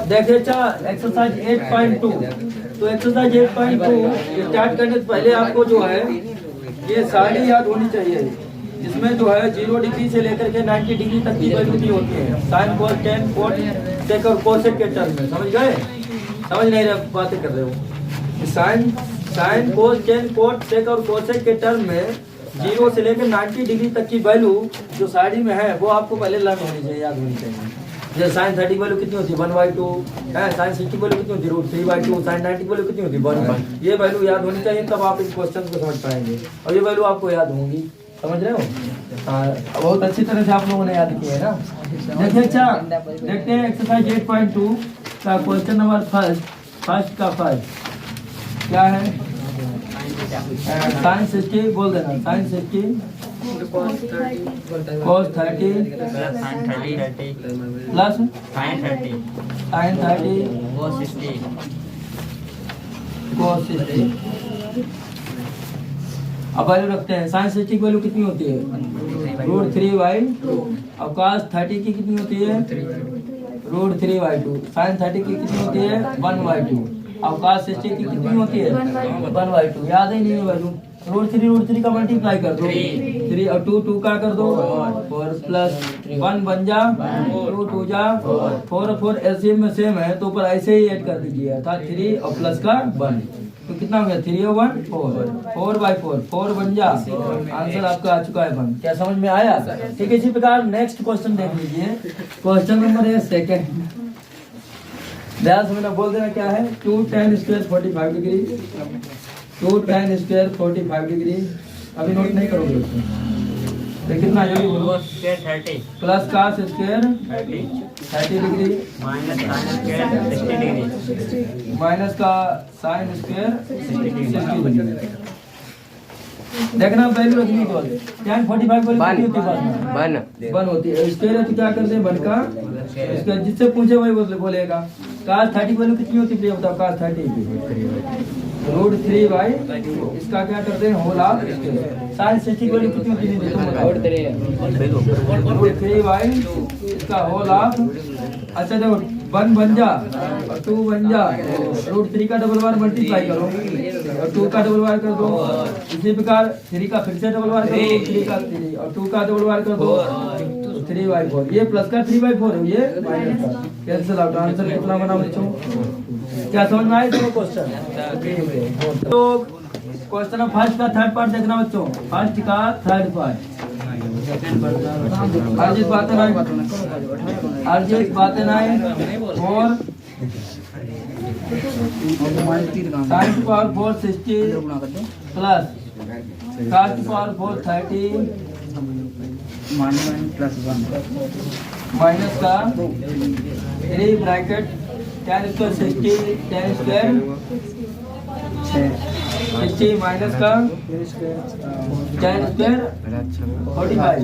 देखिए अच्छा एक्सरसाइज 8.2। तो एक्सरसाइज 8.2 स्टार्ट करने से पहले आपको जो है ये सारी याद होनी चाहिए, जिसमें जो है 0 डिग्री से लेकर के 90 डिग्री तक की वैल्यू दी होती है sine cos tan cot sec और कोसेक के टर्म में। समझ गए? समझ नहीं रहे, बातें कर रहे हो। Sine cos tan cot sec और कोसेक के टर्म में 0 से लेकर 90 डिग्री तक की वैल्यू जो साड़ी में है वो आपको पहले लर्न होनी चाहिए, याद होनी चाहिए। जैसे साइन 30 की वैल्यू कितनी होती है 1/2 है, साइन 60 की वैल्यू कितनी होती है √3/2, साइन 90 की वैल्यू कितनी होती है 1/, ये वैल्यू याद होनी चाहिए, तब आप इस क्वेश्चन को समझ पाएंगे और ये वैल्यू आपको याद होंगी। समझ रहे हो? हाँ, बहुत अच्छी तरह से आप लोगों ने याद किया है ना। देखिए अच्छा देखते हैं एक्सरसाइज 8.2 का क्वेश्चन नंबर फर्स्ट का फर्स्ट क्या है। साइन 60 बोल देना, sine 60 cos 30 plus sine 30 cos 60। अब वैल्यू रखते हैं। साइन 60 की वैल्यू कितनी होती है √3/2। अब cos 30 की कितनी होती है √3/2। साइन 30 की कितनी होती है 1/2। अब cos 60 की कितनी होती है 1/2। याद ही नहीं है वैल्यू। √3 का मल्टीप्लाई कर दो 3 और 2 का कर दो 4 प्लस 1 बन जा 2 2 जा 4 4 एलसीएम में सेम है तो ऊपर ऐसे ही ऐड कर दीजिए, अर्थात 3 और प्लस का 1 तो कितना हो गया 3 और 1 4 4 बन जा। आंसर आपका आ चुका है 1। क्या समझ में आया? ठीक है, इसी प्रकार नेक्स्ट क्वेश्चन देख लीजिए। क्वेश्चन नंबर है सेकंड। ध्यान से मैंने बोल देना क्या है। 2 tan square 45 degree 2 tan square 45 degree. अभी नोट नहीं करोगे उसको, लेकिन कितना जल्दी बोलो। 30 plus cos square 30 degree minus का साइन स्क्वायर 60 डिग्री। देखना वैल्यू रखनी है। tan 45 वैल्यू कितनी होती है 1 होती है। स्क्वायर है तो क्या करते हैं 1 का स्क्वायर, जिससे पूछे वही बोलेगा। cos 30 वैल्यू कितनी होती है बताओ। cos 30 √3/2। इसका क्या करते हैं होल ऑफ साइन 60 की वैल्यू कितनी होती है √3/2 इसका होल ऑफ। अच्छा देखो 1 बन जा और 2 बन जा, √3 का डबल बार मल्टीप्लाई करो और 2 का डबल बार कर दो। इसी प्रकार 3 का फिर से डबल बार करो 3 का 3 और 2 का डबल बार कर दो 3/4। ये प्लस का 3/4 है, ये माइनस का कैंसिल आउट। आंसर कितना बना बच्चों? क्या समझ में आया दोनों क्वेश्चन? तो क्वेश्चन ऑफ फर्स्ट का थर्ड पार्ट देखना बच्चों। फर्स्ट का थर्ड पार्ट अर्जित बातें नहीं और sine power 460 plus cos power 430 minus का 3 bracket tan square 60 tan square 60 minus का tan स्क्वायर 45।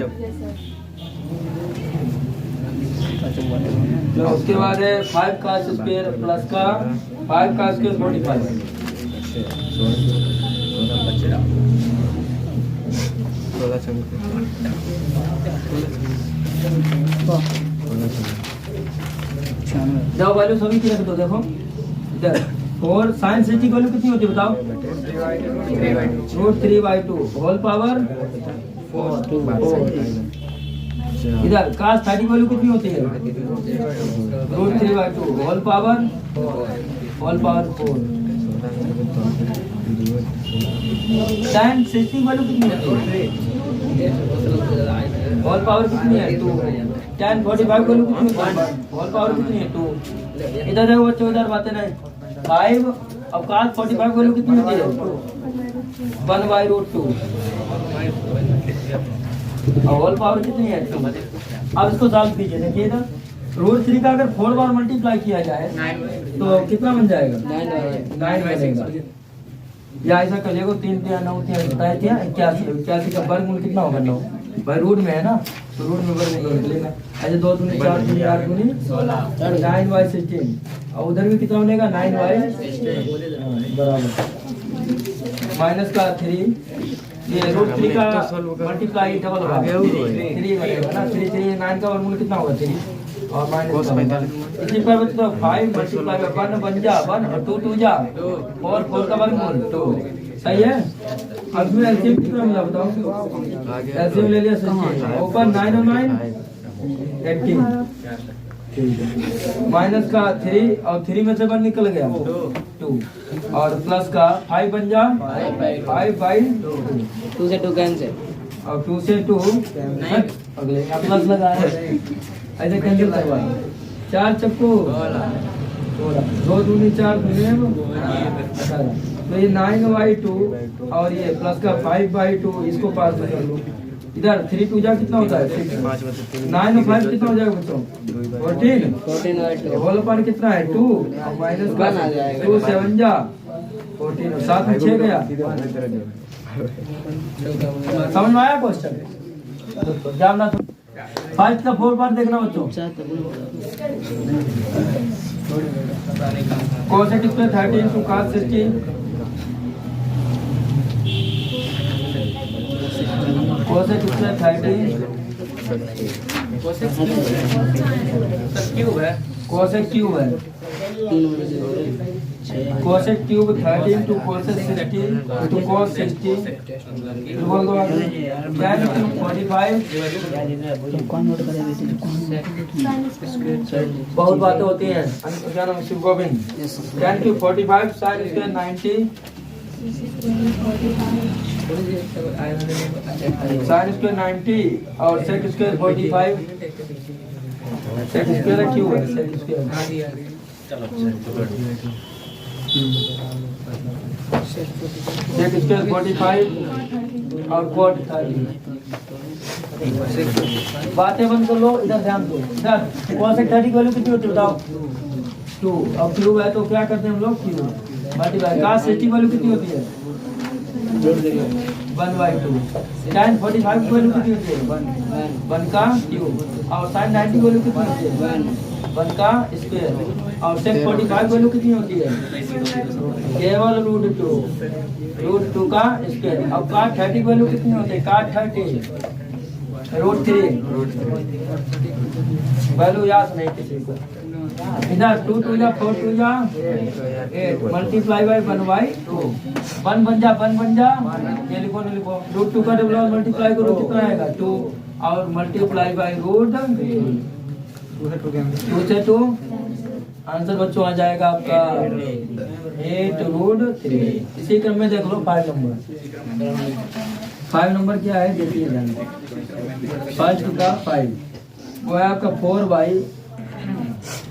जो उसके बाद है 5 का स्क्वायर प्लस का 5 का स्क्वायर 45। जाओ वैल्यू सभी की रख दो। देखो इधर और साइन 60 की वैल्यू कितनी होती है बताओ √3/2 होल पावर 4। इधर cos 30 की वैल्यू कितनी होती है √3/2 होल पावर 4। tan 60 की वैल्यू कितनी होती है होल पावर कितनी है 2। tan 45 की वैल्यू कितनी होती है होल पावर कितनी है 2। इधर देखो बच्चों, इधर बातें नहीं 5। अब cos 45 की वैल्यू कितनी होती है 1/√2 और होल पावर कितनी है 2। अब इसको सॉल्व कीजिए। देखिए इधर √3 का अगर 4 बार मल्टीप्लाई किया जाए तो कितना बन जाएगा 9 बनेगा। या ऐसा कर लेगा 3 3 9 3 बताया क्या 81 का वर्गमूल कितना होगा 9 भाई रूट में है ना तो रूट में वर्गमूल कर लेना। ऐसे 2 दूनी 4 दूनी 8 दूनी 9/16 और उधर भी कितना बनेगा 9/16 बराबर माइनस का 3 ये √3 का मल्टीप्लाई डबल होगा 3 बनेगा ना। 3 3 9 का वर्गमूल कितना होगा 3 और माइनस इसी पर बच्चों 5 मल्टीप्लाई बाय 1 बन जा 1 और 2 2 जा 4 4 का वर्गमूल 2 सही है। अब मैं एलसीएम कितना मिला बताओ, एलसीएम ले लिया सही ऊपर 9 और 9 18 माइनस का 3 और 3 में से 1 निकल गया 2 और प्लस का 5 बन जा 5 बाई 2 से 2 कैंसिल और 2 से 2 अगले का प्लस लगा है ऐसे कैंसिल करवा 4 चक्कू 2 दूनी 4 दूनी 18 तो ये 9/2 और ये प्लस का 5/2 इसको पास में कर लो इधर 3 2 जा कितना होता है 6 9 और 5 कितना हो जाएगा बच्चों 14 होल पावर कितना है 2 और माइनस का 2 7 जा 14 और 7 में 6 गया। समझ में आया क्वेश्चन जानना तो 5 का 4 बार देखना बच्चों cosec square 13 to cos 16 cosec square 13 cube है कोसेक क्यूब है cosec cube 13 to cosec 16 to cos 16 बोल दो tan क्यूब 45 बहुत बातें होती हैं क्या नाम Shiv Govind tan cube 45 sin square 90 sin square 90 और sec square 45 sec square cube है sec स्क्वायर sec स्क्वायर 45 और cot 30 बातें बंद कर लो इधर ध्यान दो इधर cosec 30 की वैल्यू कितनी होती है बताओ 2 अब क्यूब है तो क्या करते हैं हम लोग क्यूब मल्टीप्लाई cos 60 की वैल्यू कितनी होती है 1/2 tan 45 की वैल्यू कितनी होती है 1 का क्यूब और sin 90 की वैल्यू कितनी होती है 1 का स्क्वायर और sec 45 की वैल्यू कितनी होती है केवल √2 का स्क्वायर। अब cot 30 की वैल्यू कितनी होती है cot 30 √3 वैल्यू याद नहीं किसी को इधर 2 2 जा 4 2 जा 8 मल्टीप्लाई बाय 1/2 1 बन जा ये लिखो नहीं लिखो √2 का डबल मल्टीप्लाई करो कितना आएगा 2 और मल्टीप्लाई बाय √2 से 2 आंसर बच्चों आ जाएगा आपका 8√3। इसी क्रम में देख लो 5 नंबर क्या है देखिए ध्यान 5 का 5 वो है आपका 4y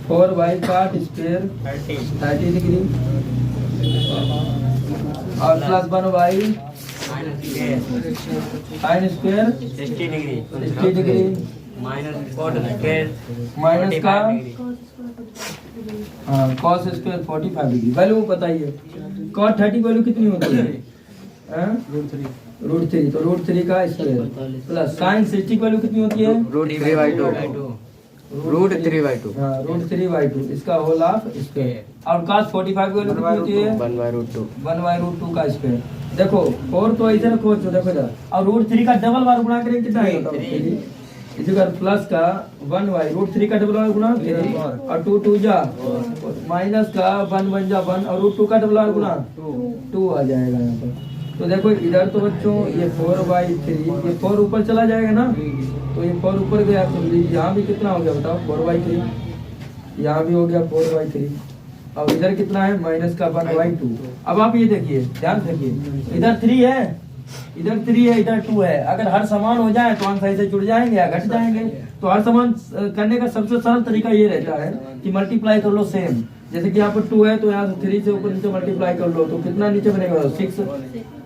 cot स्क्वायर 30 डिग्री और plus 1y sin square 60 degree minus का cos स्क्वायर 45 डिग्री। वैल्यू बताइए cot 30 की वैल्यू कितनी होती है √3 तो √3 का स्क्वायर प्लस sin 60 की वैल्यू कितनी होती है √3/2 इसका होल ऑफ स्क्वायर और cos 45 की वैल्यू कितनी होती है 1/√2 का स्क्वायर। देखो 4 तो इधर रखो देखो इधर और √3 का डबल बार गुणा करेंगे कितना आएगा इसी का प्लस का 1y √3 का डबल बार गुणा और 2 2 जा माइनस का 1 बन जा 1 और √2 का डबल बार गुणा 2 आ जाएगा यहाँ पर। तो देखो इधर तो बच्चों ये 4/3 ये 4 ऊपर चला जाएगा ना तो ये 4 ऊपर गया तो यहाँ भी कितना हो गया बताओ 4/3 यहाँ भी हो गया 4/3 और इधर कितना है माइनस का 1/2। अब आप ये देखिए ध्यान रखिए इधर 3 है इधर 2 है अगर हर समान हो जाए तो आंसर से जुड़ जाएंगे या घट जाएंगे। तो हर समान करने का सबसे सरल तरीका ये रहता है कि मल्टीप्लाई कर लो सेम जैसे कि यहाँ पर 2 है तो यहाँ से 3 से ऊपर नीचे मल्टीप्लाई कर लो तो कितना नीचे बनेगा 6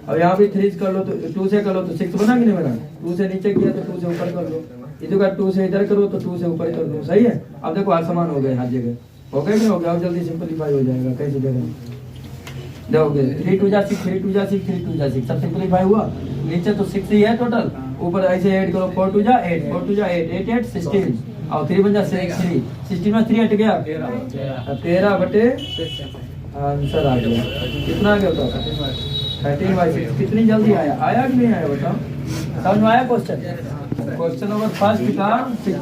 और यहाँ भी 3 कर लो तो 2 से कर लो तो 6 बना कि नहीं बना 2 से नीचे किया तो 2 से ऊपर कर लो इधर का 2 से इधर करो तो 2 से ऊपर कर लो सही है। अब देखो हर समान हो गए हर जगह हो गया नहीं हो गया अब जल्दी सिंपलीफाई हो जाएगा कैसे जगह देखोगे 3 2 जा 6 3 2 जा 6 3 2 जा 6 सब सिंपलीफाई हुआ नीचे तो 6 ही है टोटल ऊपर ऐसे ऐड करो 4 2 जा 8 4 2 जा 8 8 8 16 और 3 बन जा 3 16 में 3 हट गया 13/6 आंसर आ गया कितना आ गया बताओ 13/6 कितनी जल्दी आया कि नहीं आया बताओ समझ में आया क्वेश्चन। क्वेश्चन नंबर फर्स्ट का 6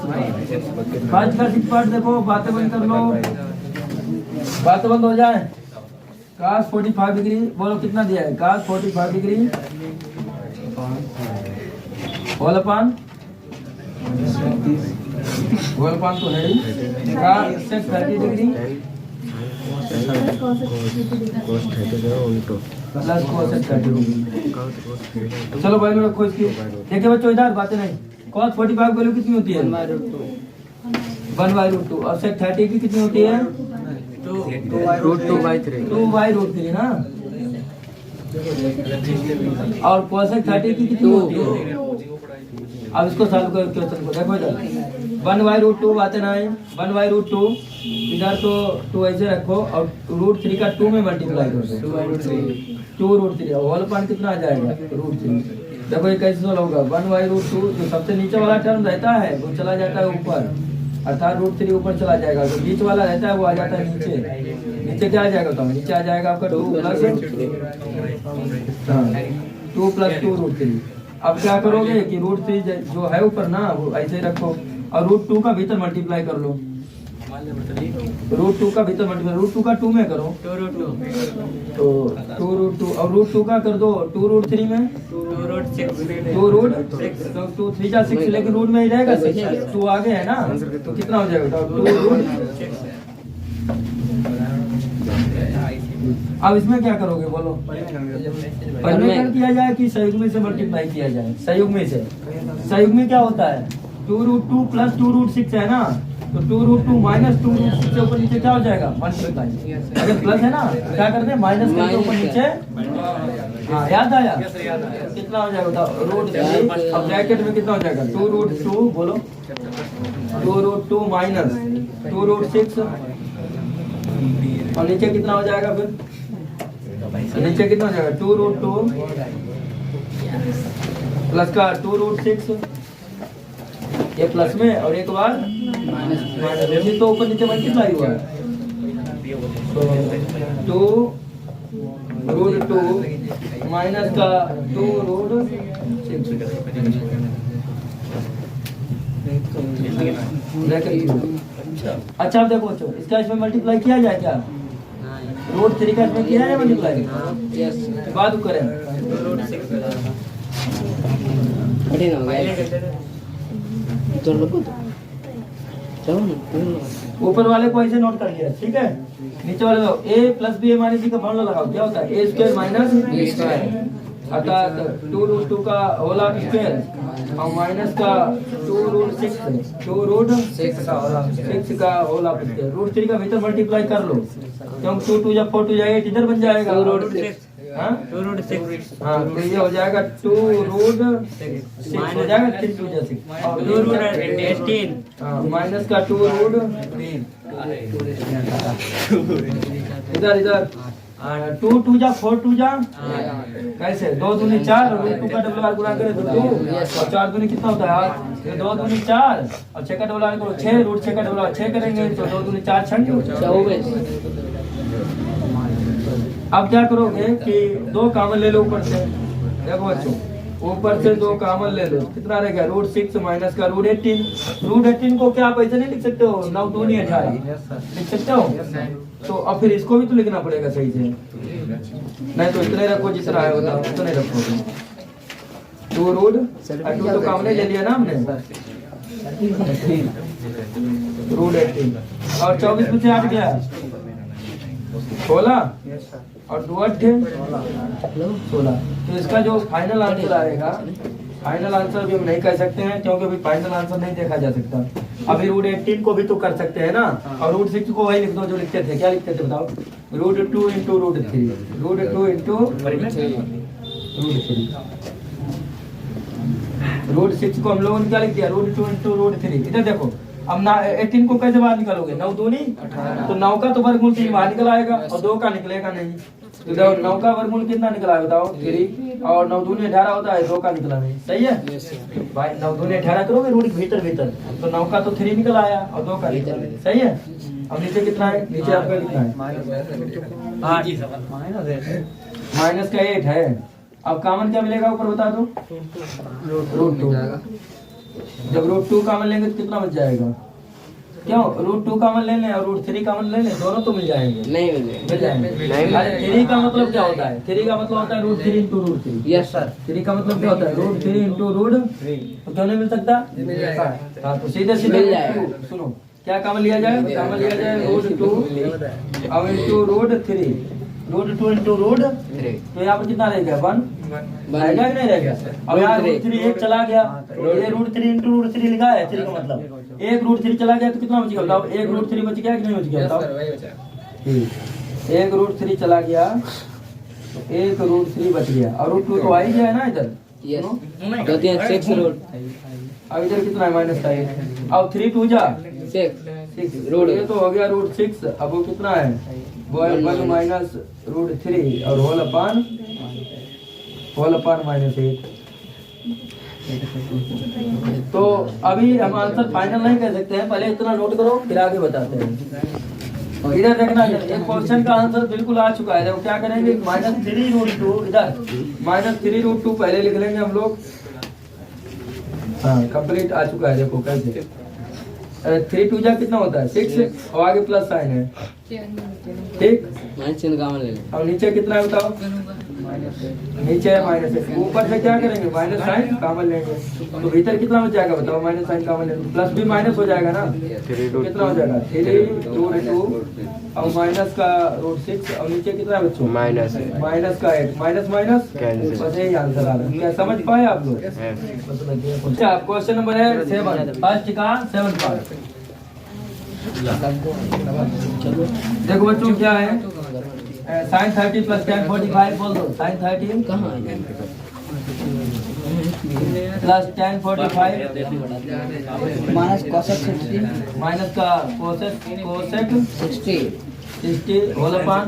पार्ट देखो, बातें बंद कर लो, बातें बंद हो जाए। cos 45 डिग्री बोलो कितना दिया है, cos 45 डिग्री होल अपान तो है ही, cos 30 degree plus cos 30 degree. चलो भाई रखो इसकी, देखिए बच्चों इधर बातें नहीं। cos 45 वैल्यू कितनी होती है 1/√2 और sec 30 की कितनी होती है 2/√3 ना, और cosec 30 की कितनी होती है। अब इसको सॉल्व करो क्वेश्चन को, देखो इधर 1/√2 बातें ना है, 1/√2 इधर तो 2 ऐसे रखो और √3 का 2 में मल्टीप्लाई कर दो, 2√3 होल अपान कितना आ जाएगा √3। देखो ये कैसे सोल्व होगा, 1/√2 जो सबसे नीचे वाला टर्म रहता है वो चला जाता है ऊपर, अर्थात √3 ऊपर चला जाएगा, जो बीच वाला रहता है वो आ जाता है नीचे। नीचे क्या आ जाएगा, तो नीचे आ जाएगा आपका 2 + 2 √3। अब क्या करोगे कि √3 जो है ऊपर ना वो ऐसे ही रखो और √2 का भीतर मल्टीप्लाई कर लो, √2 का भीतर मल्टीप्लाई, √2 का 2 में करो तो 2√2 और √2 का कर दो 2√3 में 2√6 तो 2 3 जा 6, लेकिन रूट में ही रहेगा 6, 2 आगे है ना, तो कितना हो जाएगा 2√6। अब इसमें क्या करोगे बोलो, परिमेय किया जाए कि संयुग्मी से मल्टीप्लाई किया जाए, संयुग्मी से। संयुग्मी क्या होता है 2√2 + 2√6 है ना, तो 2√2 - 2√6 से ऊपर नीचे क्या हो जाएगा मल्टीप्लाई, अगर प्लस है ना क्या करते हैं माइनस करके ऊपर नीचे। हाँ याद आया, कितना हो जाएगा बताओ √3, अब ब्रैकेट में कितना हो जाएगा 2√2 बोलो 2√2 - 2√6 और नीचे कितना हो जाएगा, फिर नीचे कितना हो जाएगा 2√2 प्लस का 2√6, ये प्लस में और एक बार माइनस, तो ऊपर नीचे मल्टीप्लाई हुआ है, तो 2√2 माइनस का 2√6। अच्छा अब देखो बच्चों, इसका इसमें मल्टीप्लाई किया जाए क्या, √3 का इसमें किया जाए मल्टीप्लाई, बाद करें कठिन हो गया तो लोगों ऊपर वाले को ऐसे नोट कर लिया, ठीक है। नीचे वाले को a + b - c का फॉर्मूला लगाओ, क्या होता है a² - b², अर्थात 2√2 का होल स्क्वायर और माइनस का 2√6 का होल स्क्वायर, √3 का भीतर मल्टीप्लाई कर लो, क्योंकि 2 × 4 = 8 इधर बन जाएगा 2√6। हाँ तो ये हो जाएगा 2√6 हो जाएगा 3 × 6 और 2√18 माइनस का 2√3 इधर 2 × 2 = 4 × 2 कैसे 2 दूनी 4 और √2 का डबल आर गुणा करें तो 2 और 4 दूनी कितना होता है 2 दूनी 4 और 6 का डबल आर करो 6, √6 का डबल आर 6 करेंगे तो 2 दूनी 4 6। अब क्या करोगे कि 2 कॉमन ले लो ऊपर से, देखो बच्चों ऊपर से 2 कॉमन ले लो, कितना रहेगा √6 माइनस का √18। √18 को क्या आप ऐसे नहीं लिख सकते हो 9 दूनी 18 लिख सकते हो, तो अब फिर इसको भी तो लिखना पड़ेगा सही से, नहीं तो इतने रखो जितना है बताओ उतने रखोगे। 2√2 तो कॉमन ले लिया ना हमने √18 और 24 में से 8 गया 16 और 2 8 16, तो इसका जो फाइनल आंसर आएगा, फाइनल आंसर भी हम नहीं कह सकते हैं क्योंकि अभी फाइनल आंसर नहीं देखा जा सकता। अभी √18 को भी तो कर सकते हैं ना, और √6 को वही लिख दो जो लिखते थे, क्या लिखते थे बताओ √2 × √3 √6 को हम लोगों ने क्या लिख दिया √2 × √3। इधर देखो अब ना 18 को कैसे बाहर निकालोगे 9 दूनी, तो 9 का तो वर्गमूल 3 बाहर निकल आएगा और 2 का निकलेगा नहीं, तो देखो 9 का वर्गमूल कितना निकला है बताओ 3 और 9 दूनी 18 होता है, 2 का निकला नहीं, सही है भाई 9 दूनी 18 करोगे रूट भीतर तो 9 का तो 3 निकल आया और 2 का निकला नहीं, सही है। अब नीचे कितना है, नीचे आपका कितना है माइनस का 8 है। अब कॉमन क्या मिलेगा ऊपर बता दो √2, जब √2 कॉमन लेंगे तो कितना बच जाएगा? क्यों √2 कॉमन ले लें और √3 कॉमन ले लें, दोनों तो मिल जाएंगे। नहीं मिल जाएंगे। अरे 3 का मतलब क्या होता है? 3 का मतलब होता है √3 इंटू √3। Yes sir. 3 का मतलब क्या होता है? √3 इंटू √3। तो क्यों नहीं मिल सकता? मिल जाएगा। हाँ तो सीधे सीधे मिल जाएगा। सुनो क्या कॉमन लिया जाए? कॉमन लिया जाए √2 और इंटू √3। √2 इंटू √3 तो यहाँ पर कितना रहेगा? 1 रहेगा कि नहीं रहेगा? अब यहाँ √3 एक चला गया, ये √3 इंटू √3 लिखा है 3 का मतलब एक √3 चला गया तो कितना बच गया बताओ? एक √3 बच गया कि नहीं बच गया बताओ? ठीक, एक √3 चला गया तो एक √3 बच गया और √2 तो आ ही गया है ना इधर। यस। दो तीन 6 रूट। अब इधर कितना है? -5। अब 3 2 जा 6 रूट, ये तो हो गया √6। अब वो कितना है? वो है 1 माइनस √3 और होल अपान -8। तो अभी हम आंसर फाइनल नहीं कर सकते हैं, पहले इतना नोट करो फिर आगे बताते हैं। इधर देखना, ये क्वेश्चन का आंसर बिल्कुल आ चुका है। देखो क्या करेंगे? -3√2 इधर -3√2 पहले लिख लेंगे हम लोग। हाँ कंप्लीट आ चुका है। देखो कैसे 3 2 जा कितना होता है? 6 और आगे प्लस साइन है। ठीक, -चिन्ह कॉमन ले लें। अब नीचे कितना है बताओ? नीचे है -1। ऊपर से क्या करेंगे? माइनस साइन कॉमन लेंगे तो भीतर कितना हो जाएगा बताओ? माइनस साइन कॉमन लेंगे, प्लस भी माइनस हो जाएगा ना, तो कितना हो जाएगा? 3√2 और माइनस का √6 और नीचे कितना है बच्चों? माइनस का 8 माइनस बस यही आंसर आ रहा है। क्या समझ पाए आप लोग? अच्छा क्वेश्चन नंबर है 7, फर्स्ट का 7 पार्ट। देखो बच्चों क्या है? sin 30 प्लस tan 45 बोल दो। sin 30 कहाँ plus tan 45 minus cosec 60 minus का cosec 60 whole upon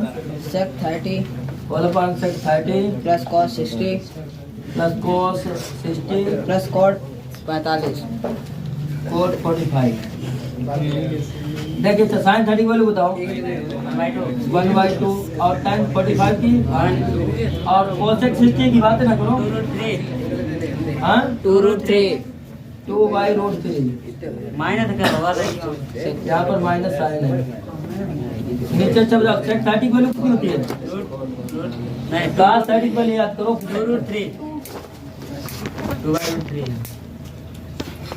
sec 30 sec 30 plus cos 60 plus cos 60 plus cot 45 cot 45। देखिए sin 30 वैल्यू बताओ? 1/2 और tan 45 की और cosec 60 की बात ना करो। हाँ 2√3 2/√3 माइनस क्या होगा? यहाँ पर माइनस साइन है। नीचे चल जाओ। sec 30 की वैल्यू कितनी होती है? नहीं cos 30 पहले याद करो। 2/3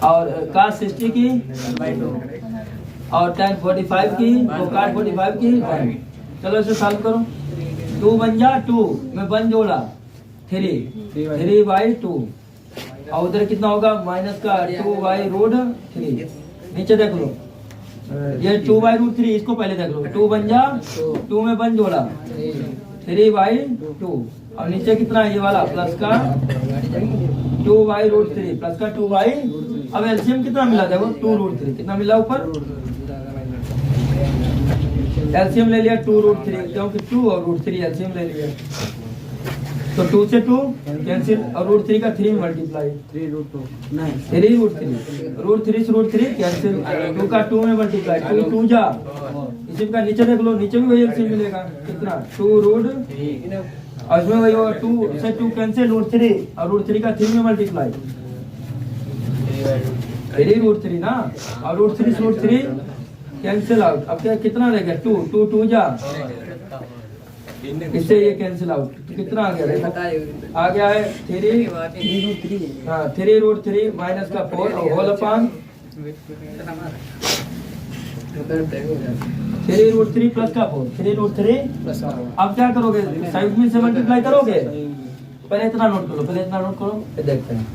और cos 60 की और tan 45 की और cot 45 की 1। चलो इसे सॉल्व करो। 2 बन जा 2 में 1 जोड़ा 3/2 और उधर कितना होगा? माइनस का 2/√3। नीचे देख लो ये 2/√3, इसको पहले देख लो। 2 बन जा 2 में 1 जोड़ा 3/2 और नीचे कितना है? ये वाला प्लस का 2/√3 प्लस का 2 अब एलसीएम कितना मिला? देखो 2√3 कितना मिला ऊपर? एलसीएम ले लिया 2√3 क्योंकि 2 और √3 एलसीएम ले लिया तो 2 से 2 कैंसिल और √3 का 3 मल्टीप्लाई 3√2 नहीं 3√3 √3 से √3 कैंसिल 2 का 2 में मल्टीप्लाई 2 2 जा इसी का नीचे देख लो। नीचे भी वही एलसीएम मिलेगा कितना? 2√3 और इसमें वही होगा 2 से 2 कैंसिल √3 और √3 का 3 में मल्टीप्लाई 3√3 ना और √3 से √3 कैंसिल आउट। अब क्या कितना रहेगा? 2 2 2 जा इससे ये कैंसिल आउट तो कितना आ गया? देखो आ गया है 3√3 हाँ 3√3 माइनस का 4 और होल अपान 3√3 प्लस का 4 3√3 प्लस अब क्या करोगे? साइड में से मल्टीप्लाई करोगे। पहले इतना नोट करो, पहले इतना नोट करो फिर देखते हैं।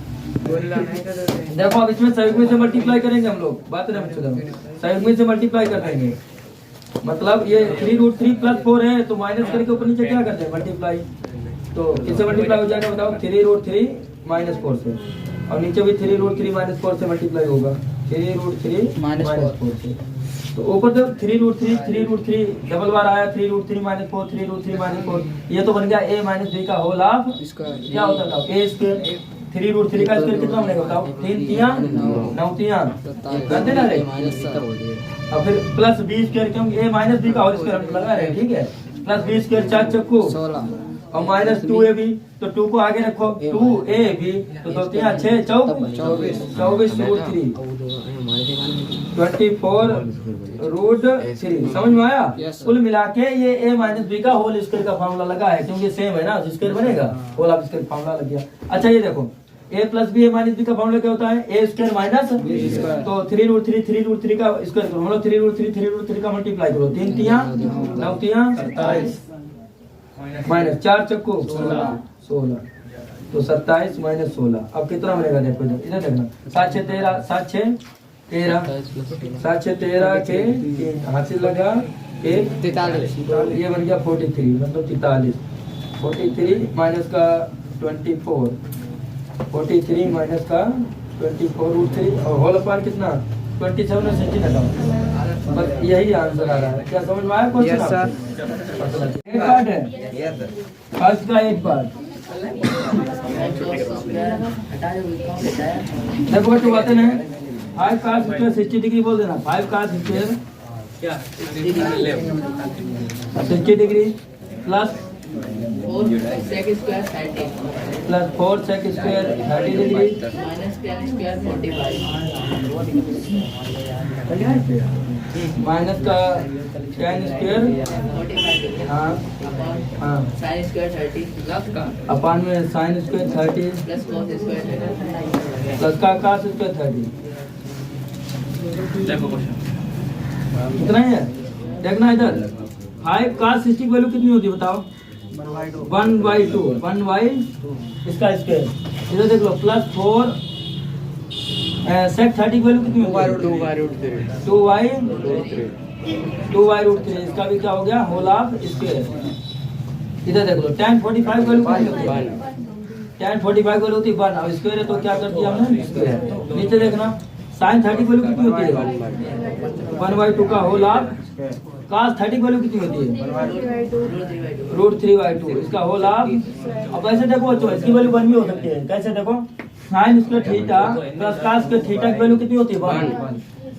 देखो अब इसमें साइड में से मल्टीप्लाई करेंगे हम लोग। बात है साइड में से मल्टीप्लाई कर देंगे मतलब ये 3√3 प्लस 4 है तो माइनस करके ऊपर नीचे क्या करते हैं? मल्टीप्लाई। तो किससे मल्टीप्लाई हो जाएगा बताओ? 3√3 माइनस 4 से और नीचे भी 3√3 माइनस 4 से मल्टीप्लाई होगा 3√3 माइनस 4 से। तो ऊपर तो 3√3 डबल बार आया 3√3 माइनस 4 3√3 माइनस 4 ये तो बन गया a माइनस b का होल ऑफ क्या होता था? a स्क्वायर 3√3 का स्क्वायर कितना बनेगा बताओ? 3 3 9 3 करते ना रे और फिर प्लस b स्क्वायर क्योंकि a माइनस b का होल स्क्वायर हम लगा रहे हैं। ठीक है प्लस b स्क्वायर 4 चक्कू 16 और माइनस 2ab, तो 2 को आगे रखो, 2ab तो 2 3 6 24 √3 24 √3। समझ में आया? Yes, sir. कुल मिला के ये a माइनस बी का होल स्क्वायर का फॉर्मूला लगा है, क्योंकि सेम है ना, स्क्वायर बनेगा, होल ऑफ स्क्वायर फॉर्मूला लग गया। अच्छा ये देखो a plus B, a minus B का फॉर्मूला क्या होता है? a स्क्वायर माइनस तो 3√3 का स्क्वायर करो, मतलब 3√3 का मल्टीप्लाई करो, 3 तिया 9 तिया 27 माइनस 4 चक्को 16 तो 27 माइनस 16। अब कितना बनेगा? देखो इधर देखना, 7 6 13 7 6 13 7 6 13 के हाथ से लगा 1 43 ये बन गया 43, मतलब 43 माइनस का 24 43 माइनस का 24 और होल अपान कितना 27 और 16 हटाओ, बस यही आंसर आ रहा है। क्या समझ में आया? Question Yes, sir. एक पार्ट है, फर्स्ट का एक पार्ट। देखो बच्चों बातें नहीं, 5 का स्क्वायर 60 डिग्री बोल देना, 5 का square 60 degree plus 4 sec square 30 plus 4 sec square 30 degree minus tan square 45 minus का tan स्क्वायर 45 हाँ हाँ sin square 30 plus का अपान में sine square 30 plus cos square plus का cos स्क्वायर 30। कितना ही है देखना इधर। 5 cos 60 की वैल्यू कितनी होती है बताओ? 1/2 इसका स्क्वायर। इधर देख लो प्लस 4 sec 30 की वैल्यू कितनी होती है? 2/√3 इसका भी क्या हो गया? Whole of square. इधर देख लो tan 45 वैल्यू कितनी होती है? tan 45 वैल्यू होती है 1 और स्क्वायर है तो क्या कर दिया हमने? स्क्वायर। नीचे देखना sin 30 वैल्यू कितनी होती है? 1/2 का होल ऑफ। cos 30 वैल्यू कितनी होती है? √3/2 इसका होल ऑफ। अब ऐसे देखो बच्चों इसकी वैल्यू 1 भी हो सकती है। कैसे देखो sin square theta plus cos square theta की वैल्यू कितनी होती है? 1।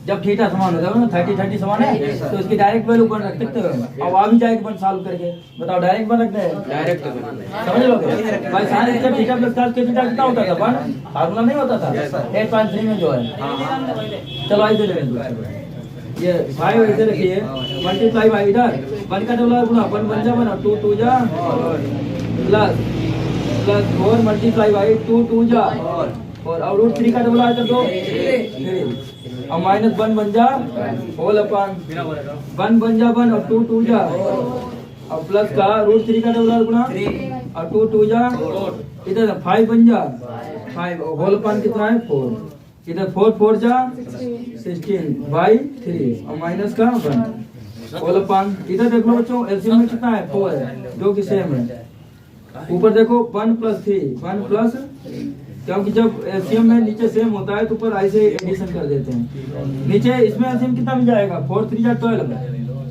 जब थीटा समान होता है ना 30 समान है तो इसकी डायरेक्ट वैल्यू 1 रख सकते हो। अब आ भी जाएगी 1 सॉल्व करके, बताओ डायरेक्ट 1 रखते हैं? डायरेक्ट समझ लोगे भाई। sin square theta plus cos square theta कितना होता था? 1 फार्मूला नहीं होता था 8.3 में जो है। चलो इधर ले लो, ये 5 इधर रखिए मल्टीप्लाई बाय इधर 1 का डबल गुना 1 बन जा बना 2 2 जा प्लस 4 मल्टीप्लाई बाय 2 2 जा और √3 का डबल इधर दो 3 और माइनस 1 बन जा होल अपान 1 बन जा 1 और 2 2 जा और प्लस का √3 का डबल गुना और 2 2 जा इधर 5 बन जा 5 होल अपान कितना है 4 इधर 4 4 जा 16/3 और माइनस का 1 होल अपान। इधर देख लो बच्चों एलसीएम में कितना है 4 है जो कि सेम है। ऊपर देखो 1 + 3 1 प्लस क्योंकि जब एलसीएम में नीचे सेम होता है तो ऊपर ऐसे एडिशन कर देते हैं। नीचे इसमें एलसीएम कितना मिल जाएगा 4 3 जा 12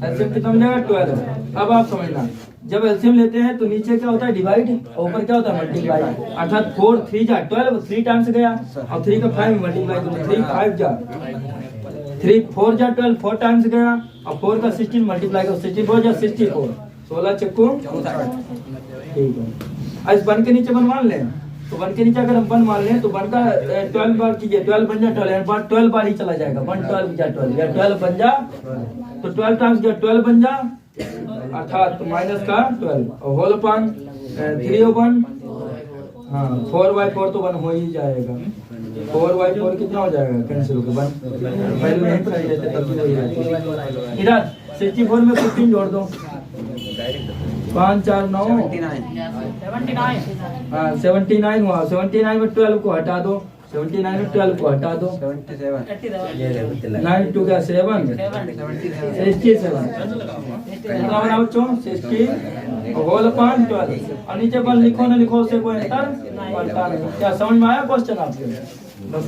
एलसीएम कितना मिल जाएगा 12। अब आप समझना जब एलसीएम लेते हैं तो नीचे क्या होता है डिवाइड और ऊपर क्या होता है मल्टीप्लाई। अर्थात 4 3 जा 12 3 टाइम्स गया और 3 का 5 मल्टीप्लाई करो 3 5 जा 3 4 जा 12 4 टाइम्स गया और 4 का 16 मल्टीप्लाई करो 64 जा 64 16 चक्कू 64। ठीक है इस 1 के नीचे 1 मान लें तो 1 के नीचे अगर हम 1 मान लें तो 1 का 12 बार कीजिए 12 बन जा 12 बार ही चला जाएगा 1 12 जा 12 या 12 बन जा तो 12 टाइम्स जा 12 बन जा अर्थात माइनस का 12 और होल अपान 3/1 हाँ 4/4 तो 1 हो ही जाएगा 4/4 कितना हो जाएगा कैंसिल होकर 1 वैल्यू नहीं रख देते तब भी वही रहेगा। इधर 64 में 15 जोड़ दो 5 4 9 हाँ 79 हुआ 79 में 12 को हटा दो 79 में 12 को हटा दो 9 2 का 7 67 कितना बना बच्चों 60 और होल अपान 12 और नीचे बल लिखो ना लिखो उससे कोई अंतर पड़ता नहीं। क्या समझ में आया क्वेश्चन आपके? बस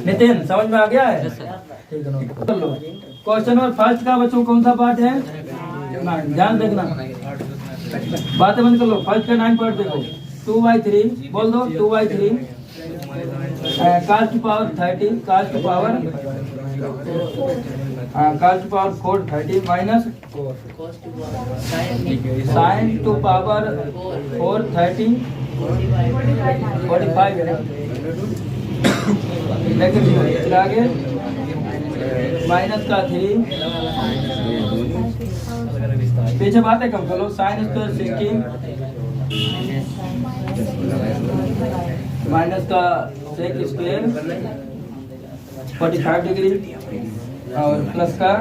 नितिन समझ में आ गया है? ठीक है क्वेश्चन नंबर फर्स्ट का बच्चों कौन सा पार्ट है? ध्यान देखना बातें बंद कर लो। फर्स्ट का 9 पार्ट देखो 2/3 बोल दो 2/3 cos की पावर 30 cos की power cos to power 4 30 minus cos to power sin sin to power 4 30 45 है ना नेगेटिव फिर आगे माइनस का 3 पीछे बातें कम कर लो साइन स्क्वायर 16 माइनस का सेक स्क्वायर 45 डिग्री और प्लस का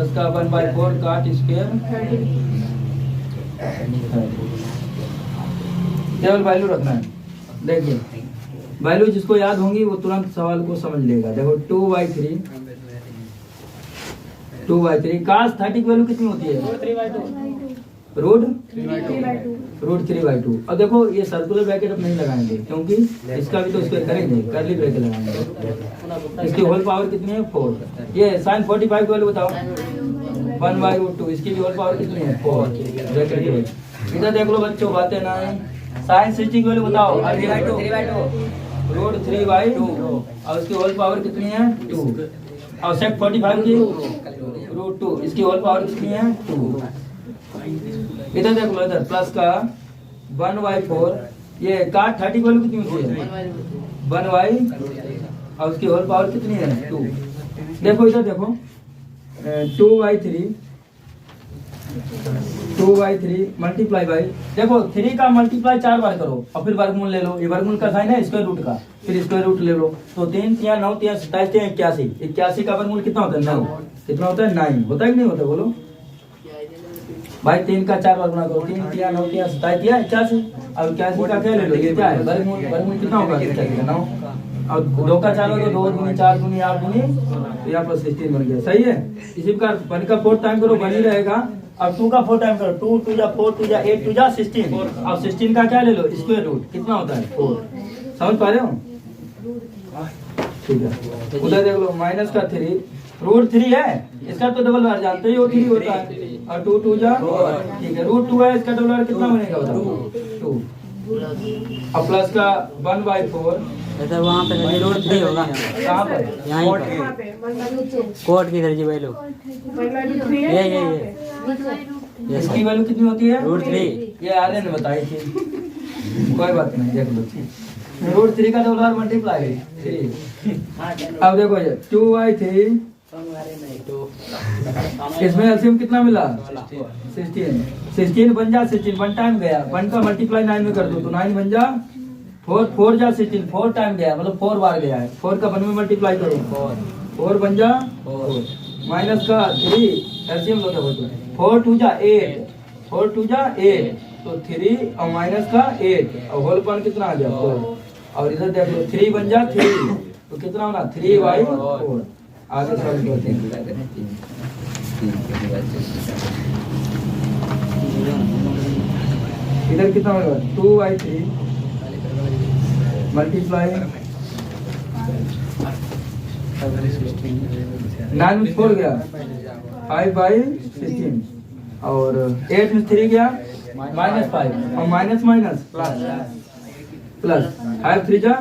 1/4 काट स्क्वायर केवल वैल्यू रखना है। देखिए वैल्यू जिसको याद होंगी वो तुरंत सवाल को समझ लेगा। देखो 2/3 cos 30 की वैल्यू कितनी होती है रूट 3/2। और देखो ये सर्कुलर ब्रैकेट अब नहीं लगाएंगे क्योंकि इसका भी तो स्क्वायर करेंगे, कर्ली ब्रैकेट लगाएंगे। इसकी होल पावर कितनी है 4। ये sin 45 की वैल्यू बताओ 1/2। इसकी भी होल पावर कितनी है 4 ब्रैकेट की वैल्यू। इधर देख लो बच्चों बातें ना है। sin 60 की वैल्यू बताओ 3/2 रूट 3/2 और उसकी होल पावर कितनी है 2 और sec 45 की रूट 2 इसकी होल पावर कितनी है 2। इधर देख लो इधर प्लस का 1/4 ये काट 30 की वैल्यू कितनी होती है 1 और उसकी होल पावर कितनी है 2। देखो इधर देखो 2/3 मल्टीप्लाई बाई देखो 3 का मल्टीप्लाई 4 बार करो और फिर वर्गमूल ले लो। ये वर्गमूल का साइन है स्क्वायर रूट का, फिर स्क्वायर रूट ले लो तो 3 3 9 3 27 81 का वर्गमूल कितना होता है 9। कितना होता है 9 होता है कि नहीं होता बोलो भाई। 3 का 4 बार गुणा करो 3 3 9 3 27 81। अब 81 का क्या ले लो ये क्या है वर्गमूल। वर्गमूल कितना होगा 9 और 2 का 4 होगा 2 दूनी 4 दूनी 8 दूनी तो यहाँ पर 16 बन गया। सही है। इसी प्रकार 1 का 4 टाइम करो बनी रहेगा। अब 2 का 4 टाइम करो 2 2 जा 4 2 जा 8 2 जा 16। अब 16 का क्या ले लो स्क्वायर रूट कितना होता है 4। समझ पा रहे हो ठीक है। उधर देख लो माइनस का 3 रूट 3 है इसका तो डबल बार जानते ही हो 3 होता है और 2 2 जा ठीक है रूट 2 है इसका डबल बार कितना बनेगा बताओ 2 और प्लस का 1/4 इधर वहाँ पे रूट 3 होगा कहाँ पर यहाँ कोट की दर्जी वैल्यू ये इसकी वैल्यू कितनी होती है रूट 3 ये आर्य ने बताई थी कोई बात नहीं देख लो रूट 3 का डबल बार मल्टीप्लाई 3। अब देखो ये 2/3 इसमें एलसीएम कितना मिला 16 बन जा 16 1 टाइम गया 1 का मल्टीप्लाई 9 में कर दो तो 9 बन जा 4 4 जा 16 4 टाइम गया मतलब 4 बार गया है 4 का 1 में मल्टीप्लाई करो 4 बन जा 4 माइनस का 3 एलसीएम लो क्या 4 2 जा 8 4 2 जा 8 तो 3 और माइनस का 8 और होल पावर कितना आ गया 4 और इधर देख लो 3 बन जा 3 तो कितना होना 3/4। आगे सॉल्व करते हैं। इधर कितना होगा 2/3 मल्टीप्लाई 9 में 4 गया 5/16 और 8 में 3 गया -5 और माइनस माइनस प्लस 5 3 जा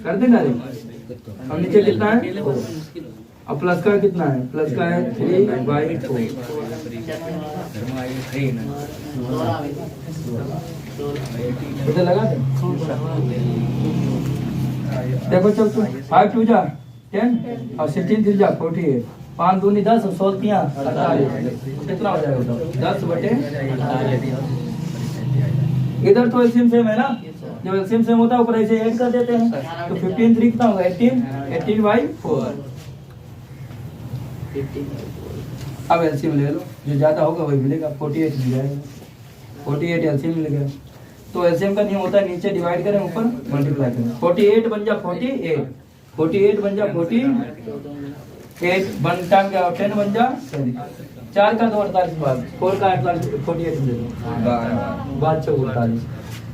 कर देना और नीचे कितना है और प्लस का कितना है प्लस का है 3/4 इधर लगा दे देखो चल तू 5 2 जा 10 और 16 3 जा 48 5 दूनी 10 और 16 48 कितना हो जाएगा 10/48। इधर तो एलसीएम सेम है ना जब एलसीएम सेम होता है ऊपर ऐसे ऐड कर देते हैं तो 15 3 कितना होगा 18/4। अब एलसीएम ले लो जो ज्यादा होगा वही मिलेगा 48 मिल जाएगा 48 एलसीएम मिल गया। तो एलसीएम का नियम होता है नीचे डिवाइड करें ऊपर मल्टीप्लाई करें 48 बन जा 48 बन जा 48 1 टाइम का 10 बन जा 4 का 2 48 बाद 4 का 48 मिल जाएगा 12 48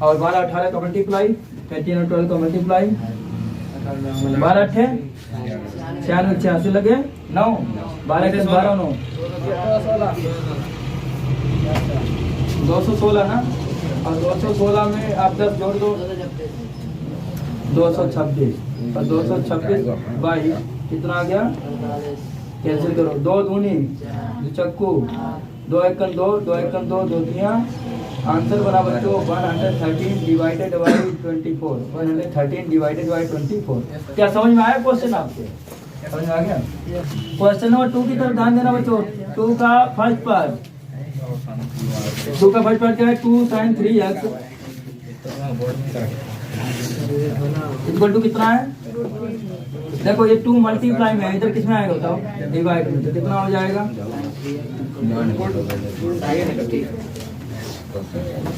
और 12 18 का मल्टीप्लाई 13 और 12 का मल्टीप्लाई 12 8 96 86 लगे 9 12 के 12 9 216 ना और 216 में आप 10 जोड़ दो 226 और 226 बाई कितना आ गया, कैंसिल करो, 2 दूनी चक्कू, 2 एकम 2, 2 एकम 2, 2 तिया, आंसर बना बच्चों 113 डिवाइडेड बाई 24, 113 डिवाइडेड बाई 24। क्या समझ में आया क्वेश्चन आपके, समझ में आ गया? क्वेश्चन नंबर 2 की तरफ ध्यान देना बच्चों। 2 का फर्स्ट पार्ट, 2 का फर्स्ट पार्ट क्या है, 2 sin 3x इक्वल टू कितना है, देखो ये 2 मल्टीप्लाई में इधर किसमें आएगा बताओ, डिवाइड में, तो कितना हो जाएगा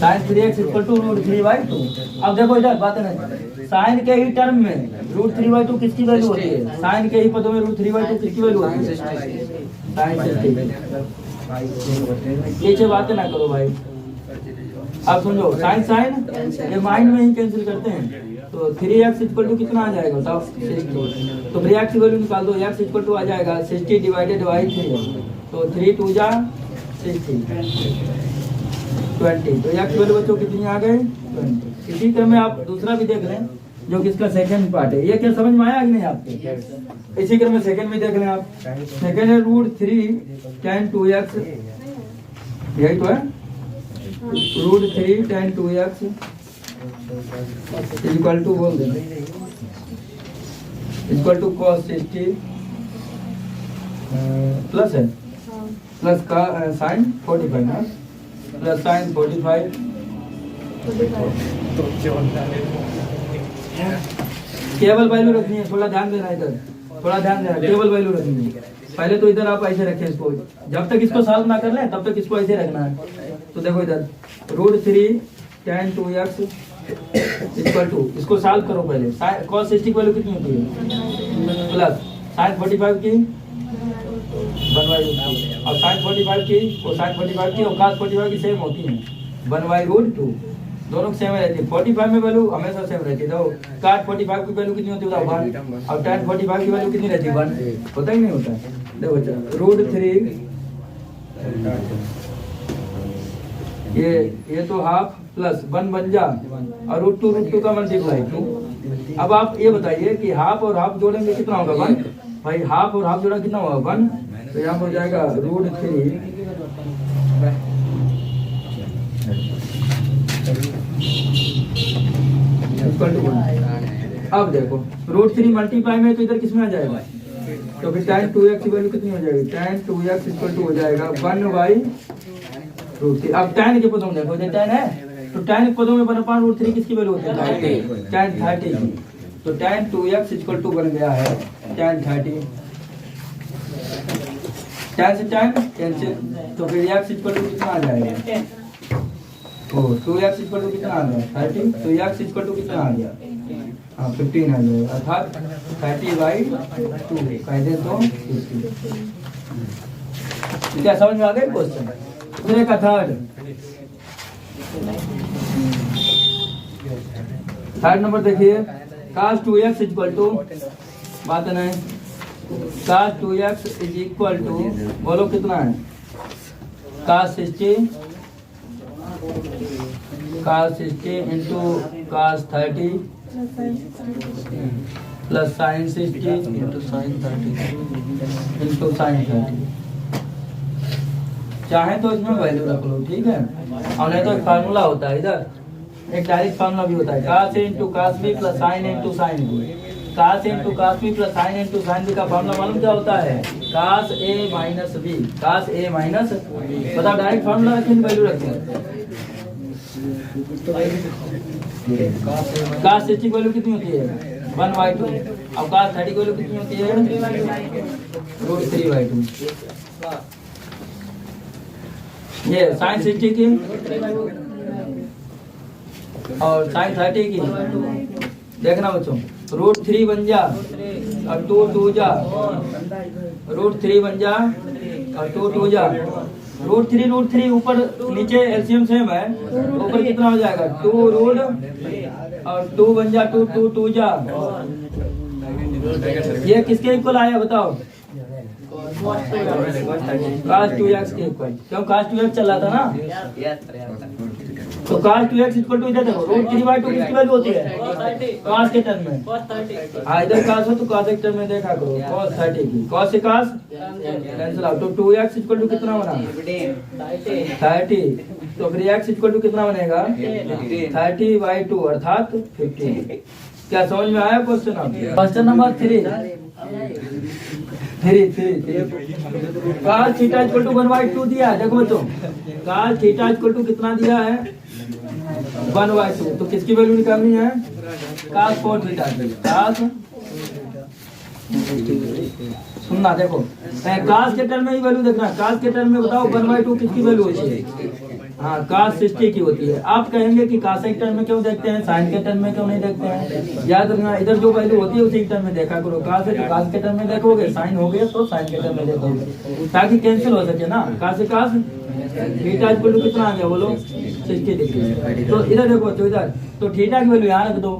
sin 3x इक्वल टू √3/2। अब देखो इधर बात है, साइन के ही टर्म में √3/2 किसकी वैल्यू होती है, साइन के ही पदों में √3/2 किसकी वैल्यू होती है, sin 60। पीछे बातें ना करो भाई। अब समझो साइन साइन ये माइंड में ही कैंसिल करते हैं, तो 3x इक्वल टू कितना आ जाएगा बताओ, 60। तो 3x की वैल्यू निकाल दो, x इक्वल टू आ जाएगा 60 डिवाइडेड बाई 3, तो 3 2 जा 60 20, तो x वैल्यू बच्चों कितनी आ गई 20। इसी क्रम में आप दूसरा भी देख लें जो कि इसका सेकंड पार्ट है, ये क्या समझ में आया कि नहीं आपके, इसी क्रम में सेकंड भी देख लें आप। सेकंड है √3 tan 2x, यही तो है, √3 tan 2x इक्वल टू बोल देना इक्वल टू cos 60 प्लस है प्लस का sin 45 ना, प्लस sin 45 केवल वैल्यू रखनी है, थोड़ा ध्यान देना इधर, थोड़ा ध्यान देना, केवल वैल्यू रखनी है। पहले तो इधर आप ऐसे रखें इसको, जब तक इसको सॉल्व ना कर लें तब तक इसको ऐसे रखना है। तो देखो इधर √3 tan 2x इक्वल टू, इसको सॉल्व करो पहले, cos 60 की वैल्यू कितनी होती है प्लस sin 45 की 1/2 और sin 45 की और sin 45 की और cos 45 की सेम होती है 1/√2, दोनों सेम रहती है। 45 में वैल्यू हमेशा सेम रहती है, तो cos 45 की वैल्यू कितनी होती है 1 और tan 45 की वैल्यू कितनी रहती है 1, होता ही नहीं होता। देखो √3 ये तो हाफ प्लस 1 बन जा और √2 का मल्टीप्लाई 2। अब आप ये बताइए कि हाफ और हाफ जोड़ेंगे कितना होगा 1, भाई हाफ और हाफ जोड़ा कितना होगा 1, तो यहाँ हो जाएगा √3 इक्वल टू 1। अब देखो √3 मल्टीप्लाई में तो इधर किसमें आ जाएगा, तो फिर tan 2x की वैल्यू कितनी हो जाएगी, tan 2x इक्वल टू हो जाएगा 1/√3। अब tan के पदों में देखो, ये tan है तो tan के पदों में 1/√3 किसकी वैल्यू होती है tan 30 की, तो tan 2x इक्वल टू बन गया है tan 30, tan से tan कैंसिल, तो फिर x इक्वल टू कितना आ जाएगा, ओ 2x इक्वल टू कितना आ गया 30, तो x इक्वल टू कितना आ गया 15 आ जाएगा, अर्थात 30/2 कह दे तो 50। क्या समझ में आ गया क्वेश्चन। फिर एक थर्ड नंबर देखिए, cos 2x इक्वल टू, बात है ना, cos 2x is equal to, बोलो कितना है, cos 60 into cos 30 plus sin 60 into sin 30 into sin 30। चाहे तो इसमें वैल्यू रख लो, ठीक है, और नहीं तो एक फार्मूला होता है इधर, एक डायरेक्ट फार्मूला भी होता है, cos A into cos B plus sin A into sin B। cos A into cos B plus sin A into sin B का फार्मूला मालूम क्या होता है, cos A minus B, cos A minus, बताओ direct formula रखें value रखें, cos 60 की value कितनी होती है 1/2 और cos 30 की वैल्यू कितनी होती है √3/2। ये sin 60 की और sin 30 की देखना बच्चों, √3 बन जा और 2 जा, √3 बन जा और 2 जा, √3 ऊपर नीचे एलसीएम सेम है, ऊपर कितना हो जाएगा 2 रूट और 2 बन जा 2 जा, ये किसके इक्वल आया बताओ, cos 2x के इक्वल, क्यों cos 2x चल रहा था ना, तो cos 2x इक्वल टू इधर देखो रूट 3/2 किसकी वैल्यू होती है cos के टर्म में। हाँ इधर cos हो तो cos एक टर्म में देखा करो cos 30 की cos से cos कैंसिल आउट तो 2x इक्वल टू कितना बना 30 तो फिर x इक्वल टू कितना बनेगा 30/2 अर्थात 15। क्या समझ में आया क्वेश्चन आपको? Question number 3 cos theta equal to 1/2 दिया है। देखो बच्चों cos थीटा इक्वल टू कितना दिया है 1/2 तो किसकी वैल्यू निकालनी है cos 4 थीटा की। cos सुनना देखो cos के टर्म में ही वैल्यू देखना cos के टर्म में बताओ 1/2 किसकी वैल्यू होती है हाँ cos 60 की होती है। आप कहेंगे कि cos एक टर्म में क्यों देखते हैं sin के टर्म में क्यों नहीं देखते हैं? याद रखना इधर जो वैल्यू होती है उसी टर्म में देखा करो। cos है तो cos के टर्म में देखोगे sin हो गया तो sin के टर्म में देखोगे ताकि कैंसिल हो सके ना। cos से cos थीटा इक्वल टू कितना आ गया बोलो 60 डिग्री। तो इधर देखो तो इधर तो थीटा की वैल्यू यहाँ रख दो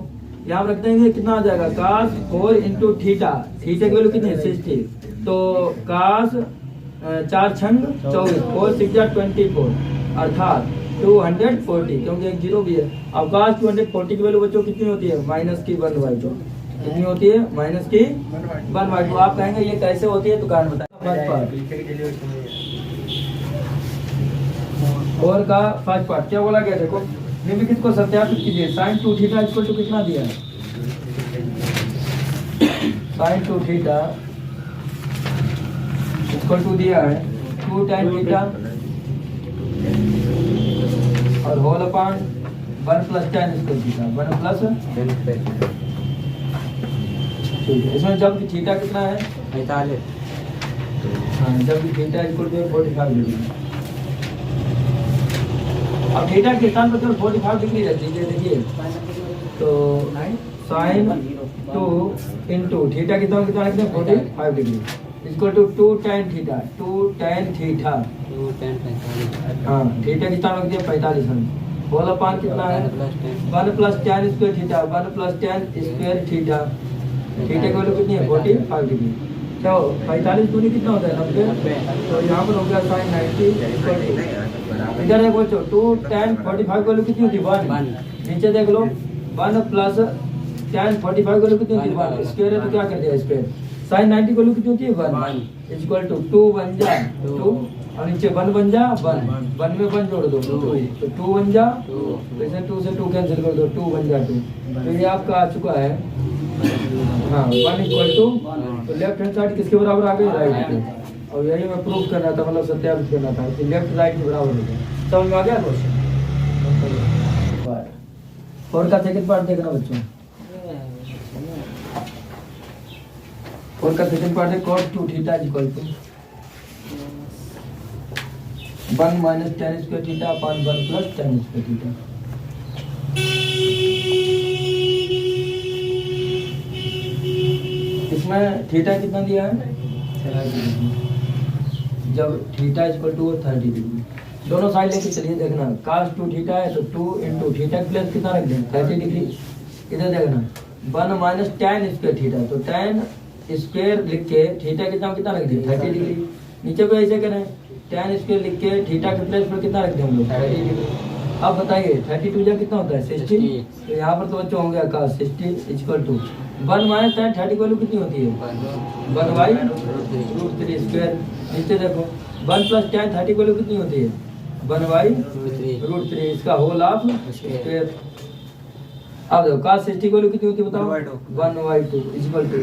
यहाँ रख देंगे कितना आ जाएगा cos 4 इंटू थीटा थीटा की वैल्यू कितनी है 60 तो cos 4 छंग 24 4 6 24 अर्थात 240 क्योंकि एक जीरो भी है। अब cos 240 की वैल्यू बच्चों कितनी होती है माइनस की 1/2 कितनी होती है माइनस की 1/2। आप कहेंगे ये कैसे होती है तो कारण बताएं। और का फर्स्ट पार्ट क्या बोला गया देखो निम्नलिखित को सत्यापित कीजिए sin 2 थीटा इक्वल टू कितना दिया है sin 2 थीटा इक्वल टू दिया है 2 tan थीटा और whole upon 1 plus tan square theta 1 plus ठीक है। इसमें जब थीटा कितना है 45 हाँ जब थीटा इक्वल टू 45 डिग्री। अब थीटा के स्थान पर केवल 45 डिग्री रहती है देखिए तो sin 2 इंटू थीटा कितना कितना रखते हैं 45 degree equal to 2 tan theta 2 tan theta हाँ थीटा कितना रखते हैं 45 होल अपॉन कितना है 1 plus tan square theta 1 plus tan square theta theta की वैल्यू कितनी है 45 डिग्री। क्या 45 दूनी कितना होता है 90 तो यहाँ पर हो गया sin 90 इधर है बच्चों 2 tan 45 वैल्यू कितनी होती है 1 नीचे देख लो 1 प्लस tan 45 वैल्यू कितनी होती है 1 स्क्वायर है तो क्या कर दिया स्क्वायर sin 90 वैल्यू कितनी होती है 1 इक्वल टू 2 बन जा 2 और नीचे 1 बन जा 1 में 1 जोड़ दो 2 तो 2 बन जा वैसे 2 से 2 कैंसिल कर दो 2 बन जा 2 तो ये आपका आ चुका है हाँ 1 इक्वल टू तो लेफ्ट हैंड साइड किसके बराबर आ गई राइट के और यही मैं प्रूव करना था मतलब सत्यापित करना था कि लेफ्ट राइट के बराबर हो गया। समझ में आ गया क्वेश्चन? और का सेकंड पार्ट देखना बच्चों और का सेकंड पार्ट है cos 2 theta equal to 1 minus tan square theta upon 1 plus tan square theta. इसमें थीटा कितना दिया है जब थीटा इक्वल टू 30 डिग्री दोनों साइड लेके चलिए देखना cos 2 थीटा है तो 2 इंटू थीटा प्लस कितना रख दें 30 डिग्री। इधर देखना 1 माइनस tan स्क्वायर थीटा तो tan स्क्वायर लिख के थीटा कितना कितना रख दें 30 डिग्री। नीचे भी ऐसे करें tan स्क्वायर लिख के थीटा के प्लस पर कितना रख दें हम लोग 30 डिग्री। अब बताइए 32 जा कितना होता है 60 तो यहाँ पर तो बच्चों हो गया cos 60 equal to 1 minus tan 30 value कितनी होती है 1 बाई रूट 3 स्क्वायर। नीचे देखो 1 प्लस tan 30 वैल्यू कितनी होती है 1 बाई रूट 3 इसका होल ऑफ स्क्वायर। अब देखो cos 60 वैल्यू कितनी होती है बताओ 1/2 इक्वल टू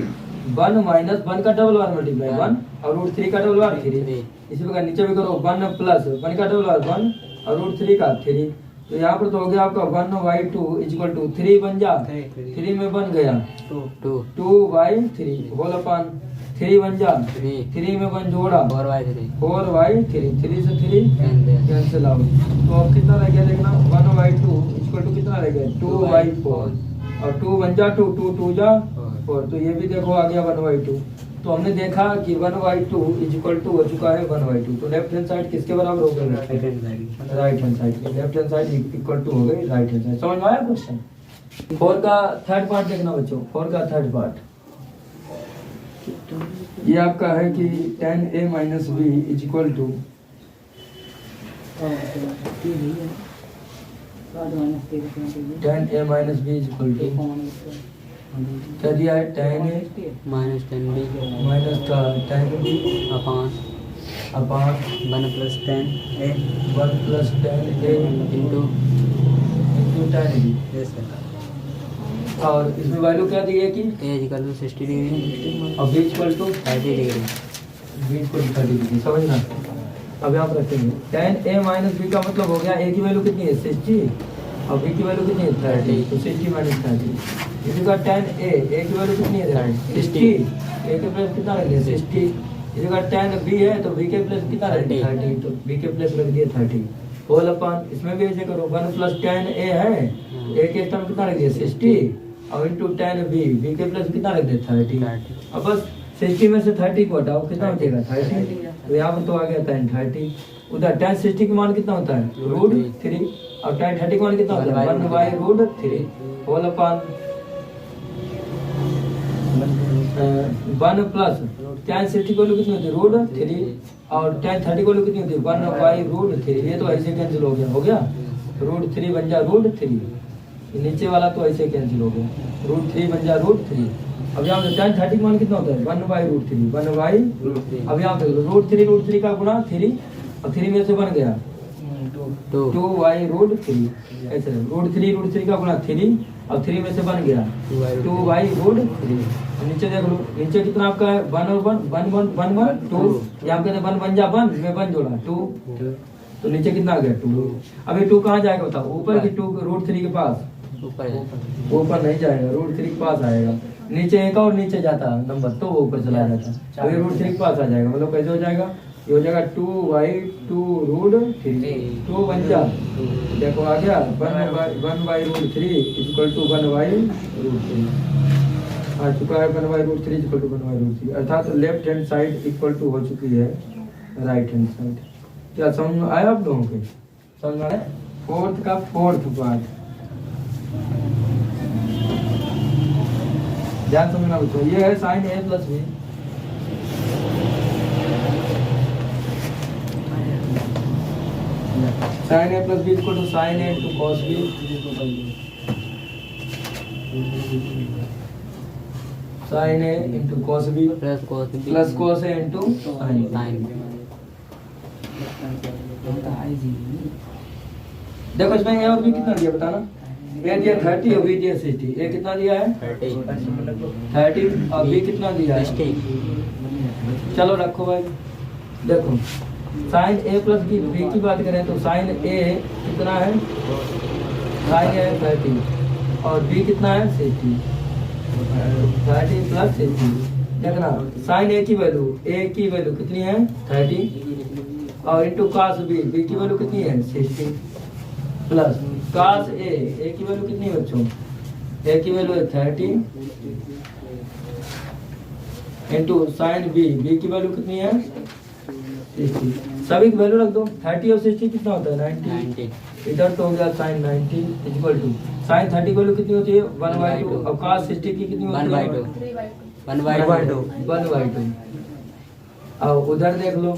1 माइनस 1 का डबल बार मल्टीप्लाई 1 और रूट 3 का डबल बार 3 इसी प्रकार नीचे भी करो 1 प्लस 1 का डबल बार 1 और रूट 3 का 3 तो यहाँ पर तो हो गया आपका 1/2 इक्वल टू 3 बन जा 3 में बन गया 2/3 होल अपॉन 3 बन जा 3 में 1 जोड़ा 4/3 3 से 3 कैंसिल आउट तो अब कितना रह गया देखना 1/2 इक्वल टू कितना रह गया 2/4 और 2 बन जा 2 2 2 जा 4 तो ये भी देखो आ गया 1/2। तो हमने देखा कि 1/2 इक्वल टू हो चुका है 1/2 तो लेफ्ट हैंड साइड किसके बराबर हो गई right hand side left hand side equal to हो गई राइट हैंड साइड। समझ में आया क्वेश्चन? 4 का थर्ड पार्ट देखना बच्चों 4 का थर्ड पार्ट ये आपका है कि tan a minus B equal to tan a minus B is equal to क्या दिया है, tan a minus 10b minus का tan b upon upon 1 plus 10a 1 plus tan a into into tan b। Yes sir. और इसमें value क्या दी है कि a इक्वल टू 60 डिग्री और b equal to 30 degree. b equal to 30 degree, समझना। अब यहाँ पर रखेंगे tan a माइनस b का मतलब हो गया a की वैल्यू कितनी है 60 और b की वैल्यू कितनी है 30, तो 60 माइनस 30। इसी का tan a की वैल्यू कितनी है 60, a के प्लस कितना रख दिया 60। इसी का tan b है तो b के प्लस कितना रख दिया 30, तो b के प्लस रख दिया 30 होल अपन। इसमें भी ऐसे करो 1 प्लस tan a है, a के टर्म कितना रख दिया 60 और इंटू tan b के प्लस कितना रख दिया 30। अब बस 60 में से 30 को हटाओ कितना बचेगा 30, तो यहाँ पर तो आ गया tan 30। उधर tan 60 का मान कितना होता है रूट 3 और tan 30 का मान कितना होता है 1 by root 3 whole upon 1 plus tan 60 की वैल्यू कितनी होती है रूट 3 और tan 30 की वैल्यू कितनी होती है 1 बाई रूट 3। ये तो ऐसे कैंसिल हो गया रूट 3 बन जा रूट 3, नीचे वाला तो ऐसे कैंसिल हो गया रूट 3 बन जा रूट 3। अब यहाँ पे tan 30 का मान कितना होता है 1 बाई रूट 3 1 बाई। अब यहाँ पे रूट 3 का गुणा 3 और 3 में से बन गया 2 बाई रूट 3। ऐसे रूट 3 का गुणा 3 और 3 में से बन गया 2 बाई रूट 3। नीचे देख लो नीचे कितना आपका है 1 और 1 2। यहाँ पे 1 बन जा 1 में 1 जोड़ा 2, तो नीचे कितना आ गया 2। अब ये 2 कहाँ जाएगा बताओ ऊपर की 2 रूट 3 के पास, ऊपर नहीं जाएगा रूट 3 के पास आएगा। नीचे एक और नीचे जाता नंबर तो वो ऊपर चला जाता, तो ये रूट 3 के पास आ जाएगा। मतलब कैसे हो जाएगा, ये हो जाएगा 2 बाई 2 रूट 3 2 बन जा देखो आ गया 1 by root 3 equal to 1 by root 3 आ चुका है 1 by root 3 equal to 1 by root 3, अर्थात left hand side equal to हो चुकी है राइट हैंड साइड। क्या समझ में आया आप लोगों के, समझ में आया। फोर्थ का फोर्थ पार्ट ध्यान समझना बच्चों, ये है sine a plus b. Sine a plus B equal to sine a into cos b. Sine a into cos b plus cos a into sine. देखो इसमें a और b कितना दिया बताना। ए दिया 30 और बी दिया 60। ए कितना दिया है 30 और बी कितना दिया है। चलो रखो भाई, देखो साइन ए प्लस बी की बात करें तो साइन ए कितना है, साइन ए 30 और बी कितना है 60। 30 प्लस 60 देखना साइन ए की वैल्यू कितनी है 30 और इंटू कास बी की वैल्यू कितनी है 60 प्लस कास ए की वैल्यू कितनी है बच्चों, ए की वैल्यू है 30 इंटू साइन बी की वैल्यू कितनी है 60। सभी की वैल्यू रख दो 30 और 60 कितना होता है 90। इधर तो हो गया साइन 90 इक्वल टू साइन 30 की वैल्यू कितनी होती है 1/2 और कास 60 की कितनी होती है 1/2। अब उधर देख लो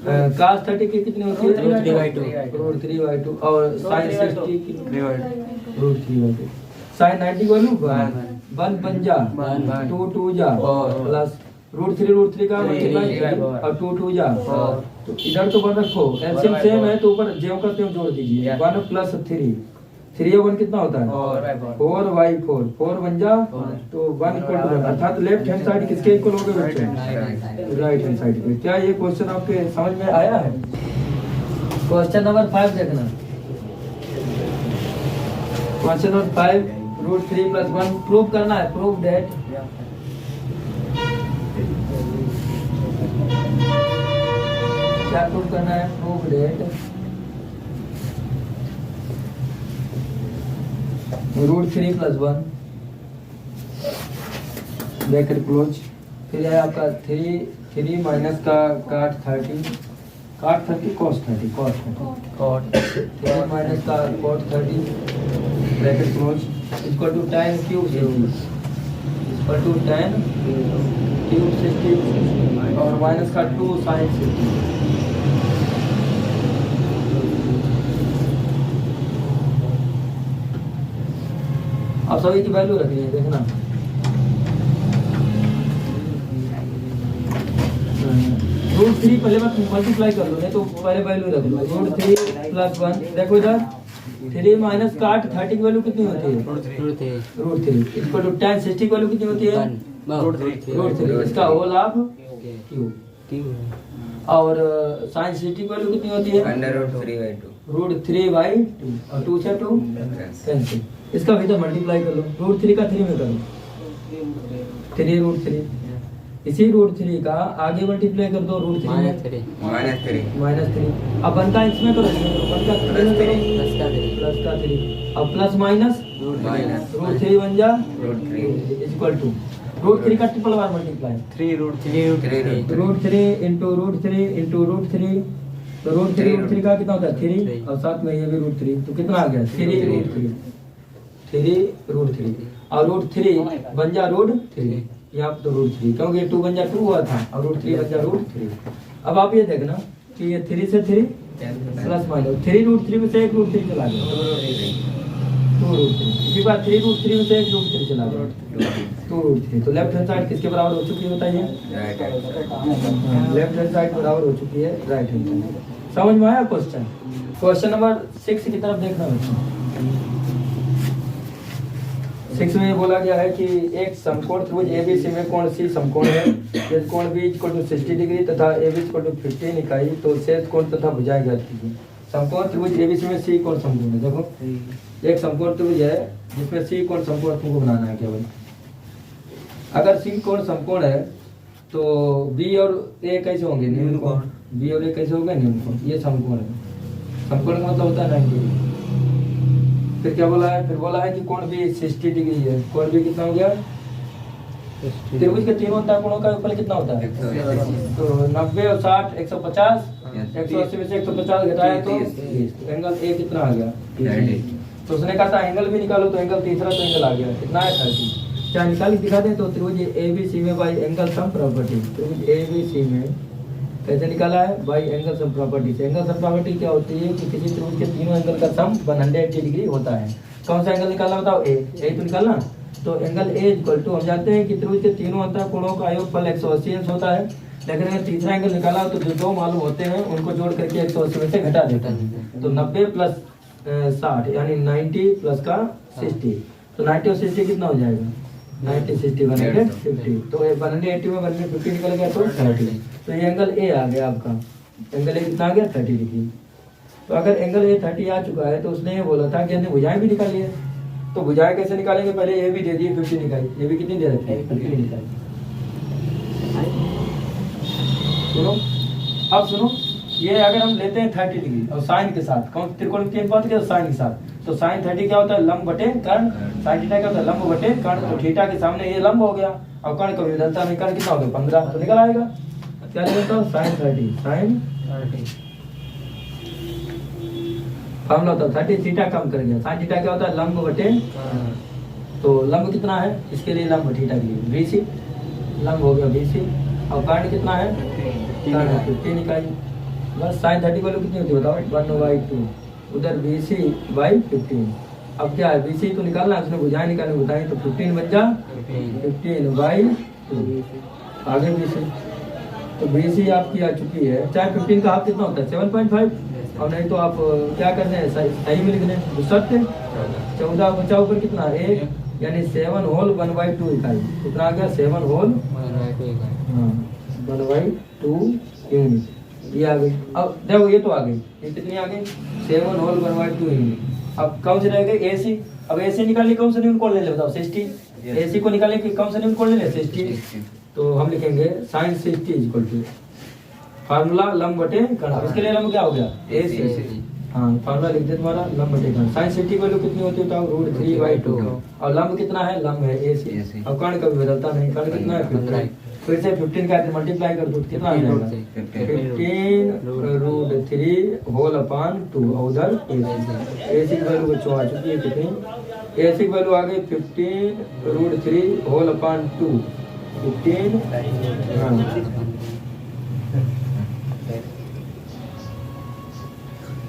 कास 30 की कितनी होती है रूट 3/2 और साइन 60 की रूट 3/2। साइन 90 को लूं 1 बन जा 2 जा प्लस रूट 3 का मल्टीप्लाई और 2 जा, तो इधर तो 1 रखो एलसीएम सेम है तो ऊपर ज्यों का त्यों जोड़ दीजिए 1 प्लस 3 और 1 कितना होता है 4/4 4 बन जा तो 1 इक्वल टू 1, अर्थात लेफ्ट हैंड साइड किसके इक्वल हो गए बच्चों राइट हैंड साइड के। क्या ये क्वेश्चन आपके समझ में आया है। क्वेश्चन नंबर 5 देखना, question number 5 root 3 plus 1 prove करना है। प्रूव दैट क्या प्रूव करना है, prove that root 3 plus 1 bracket close, फिर है आपका 3 माइनस का काट 30 कॉस 30 कॉट 3 माइनस का cot 30 bracket close equal to tan cube 60 equal to tan cube 60 और माइनस का 2 साइन 60। सभी की वैल्यू रखनी है, देखना। √3 पहले मल्टीप्लाई कर लो, नहीं तो पहले वैल्यू रख लो। √3 + 1, देखो इधर 3 माइनस काट 30 की वैल्यू कितनी होती है? √3 इक्वल टू tan 60 की वैल्यू कितनी होती है? √3 इसका होल ऑफ क्यूब। और sin 60 की वैल्यू कितनी होती है? √3/2 और 2 से 2 कैंसिल। इसका भी तो मल्टीप्लाई कर लो, √3 का 3 में करो, 3√3। इसी √3 का आगे मल्टीप्लाई कर दो, √3 -3। अब बनता है इसमें करो, बनता प्लस का 3 और प्लस माइनस √3 बन जा इक्वल टू √3 का ट्रिपल बार मल्टीप्लाई, √3 इंटू √3 तो √3 का कितना होता है? 3 और साथ में ये भी √3, तो कितना आ गया? 3√3 और √3 बन जा √3, यहाँ तो √3 क्योंकि 2 बन जा 2 हुआ था और √3 बन जा √3। अब आप ये देखना कि ये 3 से 3 प्लस माइनस 3√3 में से एक √3 चला गया, 2√3। इसी बार 3√3 में से एक √3 चला गया, 2√3। तो लेफ्ट हैंड साइड किसके बराबर हो चुकी है बताइए? लेफ्ट हैंड साइड बराबर हो चुकी है राइट हैंड साइड। समझ में आया क्वेश्चन? क्वेश्चन नंबर 6 की तरफ देखना बच्चों। 6 में बोला गया है कि एक समकोण त्रिभुज एबीसी में कोण सी समकोण है, यदि कोण बी = 60 डिग्री तथा एबी = 15 इकाई, तो शेष कोण तथा भुजाएं ज्ञात कीजिए। समकोण त्रिभुज एबीसी में सी कोण समकोण है। देखो एक समकोण त्रिभुज है जिसमें सी कोण समकोण तुमको बनाना है केवल। अगर सी कोण समकोण है तो बी और ए कैसे होंगे? न्यून कोण। बी और ए कैसे होंगे? न्यून कोण। ये समकोण है। समकोण का मतलब होता है 90। फिर क्या बोला है? फिर बोला है कि कोण भी 60 डिग्री है। कोण भी कितना हो गया? त्रिभुज के तीनों कोणों का ऊपर कितना होता है? तो 90 और 60 150, 180 में से 150 घटाया तो 30। तो एंगल ए कितना आ गया? 30। तो उसने कहा था एंगल भी निकालो, तो एंगल तीसरा तो एंगल आ गया कितना है? 30। क्या निकाल के दिखा दें? तो त्रिभुज एबीसी में बाई एंगल सम प्रॉपर्टी, त्रिभुज एबीसी में कैसे निकाला है? बाई एंगल सम प्रॉपर्टी से। एंगल सम प्रॉपर्टी क्या होती है कि किसी त्रिभुज के तीनों एंगल का सम 180 डिग्री होता है। कौन सा एंगल निकालना बताओ? ए, यही तो निकालना। तो एंगल ए इक्वल टू, हम जानते हैं कि त्रिभुज के तीनों अंतःकोणों का योगफल 180 अंश होता है, लेकिन अगर तीसरा एंगल निकाला तो जो दो मालूम होते हैं उनको जोड़ करके 180 में से घटा देता है। तो 90 प्लस 60 यानी 90 प्लस का 60, तो 90 और 60 कितना हो जाएगा? 90 60 150। तो 180 में 150 निकल गया तो 30। तो ये एंगल ए आ गया आपका। एंगल ए कितना आ गया? 30 डिग्री। तो अगर एंगल ए 30 आ चुका है तो उसने ये बोला था कि हमने भुजाएं भी निकाली है। तो भुजाएं कैसे निकालेंगे? पहले ये भी दे दिए 50 निकाली, ये भी कितनी दे रखी है? 50 निकाली। सुनो अब सुनो, ये अगर हम लेते हैं 30 डिग्री और साइन के साथ, कौन त्रिकोण की बात करें? साइन के साथ। तो साइन 30 क्या होता है? लंब बटे कर्ण। साइन थीटा क्या होता है? लंब बटे कर्ण। तो थीटा के सामने ये लंब हो गया और कर्ण कभी बदलता नहीं। कर्ण कितना हो गया? 15। तो निकल आएगा क्या निकलता है? साइन 30 फॉर्मूला होता है 30 थीटा कम कर गया। साइन थीटा क्या होता है? लंब बटे। तो लंब कितना है इसके लिए? लंब थीटा के लिए BC, लंब हो गया BC। और कर्ण कितना है? कर्ण 15 इकाई। बस साइन 30 की वैल्यू कितनी होती है बताओ? 1/2। उधर BC/15। अब क्या है? BC तो निकालना है, उसने भुजाएं निकालने बताई, तो 15 बन जा 15/2 आगे BC। तो BC आपकी आ चुकी है। चाहे 15 का हाफ कितना होता है? 7.5। और नहीं तो आप क्या करते हैं? सही में लिख दें दुसरते 14 बचा ऊपर कितना? 1 यानी 7 होल 1/2 इकाई। कितना आ गया? 7 होल 1/2 यूनिट। ये आ गई। अब देखो ये तो आ गई, ये कितनी आ गई? 7 होल 1/2 यूनिट। अब कौन से रह गए? AC। अब AC निकालने कौन सा न्यून कोण ले ले बताओ? 60। AC को निकालने की कौन सा न्यून कोण ले ले? 60। तो हम लिखेंगे साइन 60 इक्वल टू फार्मूला लंब बटे कर्ण। इसके लिए लंब क्या हो गया? AC। हाँ फार्मूला लिख दे तुम्हारा लंब बटे कर्ण। साइन 60 की वैल्यू कितनी होती है बताओ? √3/2। और लंब कितना है? लंब है AC। अब कर्ण कभी बदलता नहीं। कर्ण कितना है? 15। फिर से 15 का मल्टीप्लाई कर दो, कितना आ जाएगा? 15√3 होल अपान 2। और उधर AC की वैल्यू बच्चों आ चुकी है कितनी? AC की वैल्यू आ गई 15√3 होल अपान 2। 15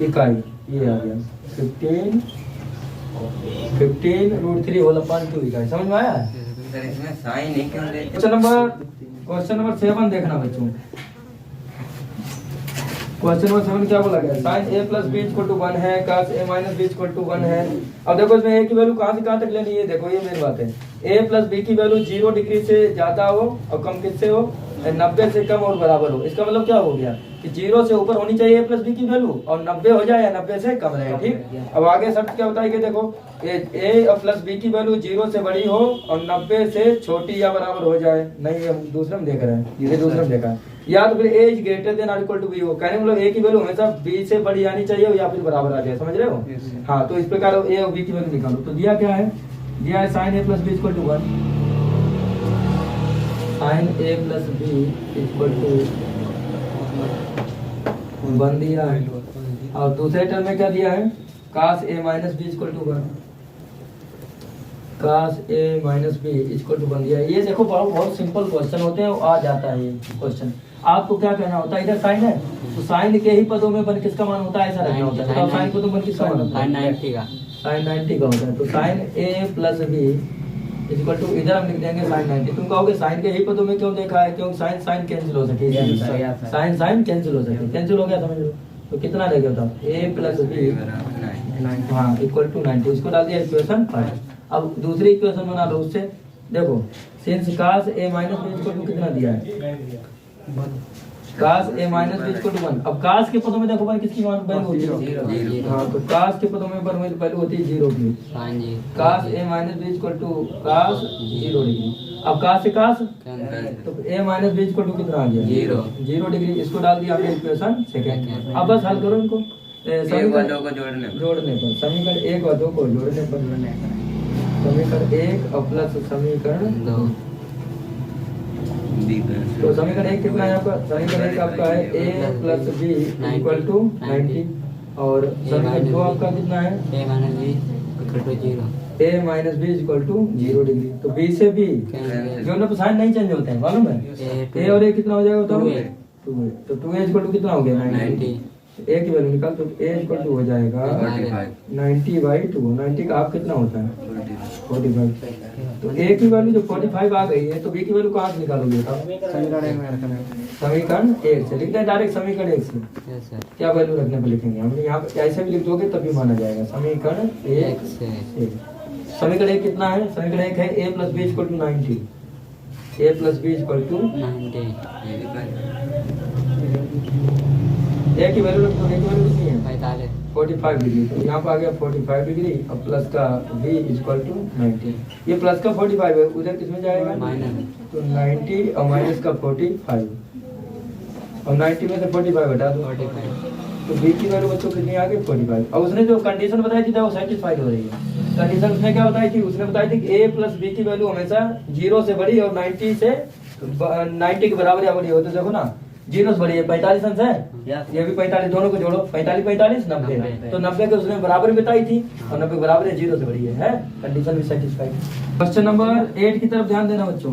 इकाई। ये आ गया 15 15√3 होल अपॉन 2 इकाई। समझ में आया? सर इसमें साइन नहीं क्यों दे? क्वेश्चन नंबर 7 देखना बच्चों। क्वेश्चन नंबर 7 क्या बोला गया? Sine a plus B equal to 1 है, cos a minus B equal to 1 है। अब देखो इसमें a की वैल्यू कहाँ से कहाँ तक लेनी है, देखो ये मेन बात है। a प्लस बी की वैल्यू 0 डिग्री से ज्यादा हो और कम किससे हो, 90 से कम और बराबर हो। इसका मतलब क्या हो गया कि 0 से ऊपर होनी चाहिए a प्लस बी की वैल्यू और 90 हो जाए या 90 से कम रहे। ठीक, अब आगे शर्त क्या बताएगी, देखो a और प्लस बी की वैल्यू 0 से बड़ी हो और 90 से छोटी या बराबर हो जाए। नहीं, हम दूसरे में देख रहे हैं, ये दूसरे में देखा है। या तो फिर a इज ग्रेटर देन और इक्वल टू b हो, कहने मतलब a की वैल्यू हमेशा b से बड़ी आनी चाहिए या फिर बराबर आ जाए। समझ रहे हो? हाँ, तो इस प्रकार a और b की वैल्यू निकालो। तो दिया क्या है, दिया है sine a plus B equal to 1, sine a plus B equal to 1 दिया है। और दूसरे टर्म में क्या दिया है, cos a minus B equal to 1, cos a minus B equal to 1 दिया है। ये देखो बहुत सिंपल क्वेश्चन होते हैं, आ जाता है ये क्वेश्चन। आपको क्या कहना होता है, इधर साइन है तो साइन के ही पदों में बन किसका मान होता है, ऐसा रखना होता है। तो साइन पदों में किसका मान होता है, साइन 90 का, साइन 90 का होता है। तो sine a plus B equal to, इधर हम लिख देंगे साइन 90। तुम कहोगे साइन के ही पदों में क्यों देखा है, क्योंकि साइन साइन कैंसिल हो सके, साइन साइन कैंसिल हो सके, कैंसिल हो गया, समझ लो। तो कितना रहेगा बताओ, a प्लस बी हाँ इक्वल टू 90, इसको डाल दिया इक्वेशन 5। अब दूसरी इक्वेशन बना लो उससे, देखो since cos a minus B equal to कितना दिया है, cos a minus B equal to 1। अब cos के पदों में देखो भाई किसकी वैल्यू होती है, हाँ तो cos के पदों में वैल्यू होती है 0 की। cos a minus B equal to cos 0 degree. अब cos से cos तो a minus B equal to कितना आ गया, 0 डिग्री। इसको डाल दिया आपने इक्वेशन सेकंड। अब बस हल करो इनको समीकरणों को जोड़ने पर, समीकरण 1 और 2 को जोड़ने पर, समीकरण 1 और प्लस समीकरण 2। तो समीकरण 1 कितना है आपका, समीकरण 1 आपका है a plus B equal to 90 और समीकरण 2 आपका कितना है, a minus B equal to 0, a minus B equal to 0 degree. तो b से b जो ना साइन नहीं चेंज होते हैं, मालूम है। a और a कितना हो जाएगा बताओ, 2a। तो 2a इक्वल टू कितना हो गया, 90। a की वैल्यू निकाल, तो a इक्वल टू हो जाएगा 90/2। 90 का आप कितना होता है, 45। तो a की वैल्यू जो 45 आ गई है, तो b की वैल्यू कहाँ से निकालोगे, समीकरण 1 से। लिखते हैं डायरेक्ट समीकरण 1 से, क्या वैल्यू रखने पर लिखेंगे हम यहाँ पे, ऐसे भी लिख दोगे तब भी माना जाएगा। समीकरण 1 से समीकरण 1 कितना है, समीकरण 1 है a plus B equal to 90, a plus B equal to 90। a की वैल्यू रख दो, a की वैल्यू कितनी है, 45 डिग्री। तो यहाँ पर आ गया 45 डिग्री और प्लस का b इक्वल टू 90। ये प्लस का 45 है, उधर किसमें जाएगा, तो 90 और माइनस का 45 और 90 में से 45 हटा दो, तो b की वैल्यू बच्चों कितनी आ गई, 45। और उसने जो कंडीशन बताई थी वो सेटिस्फाइड हो रही है। कंडीशन उसने क्या बताई थी, उसने बताई थी कि a प्लस बी की वैल्यू हमेशा 0 से बड़ी और 90 के बराबर या बड़ी हो। तो देखो ना 0 से बड़ी है 45 अंश है, ये भी 45, दोनों को जोड़ो, 45 45 90। तो 90 के उसने बराबर बताई थी और 90 बराबर है 0 से बड़ी है कंडीशन भी सेटिस्फाइड। क्वेश्चन नंबर 8 की तरफ ध्यान देना बच्चों।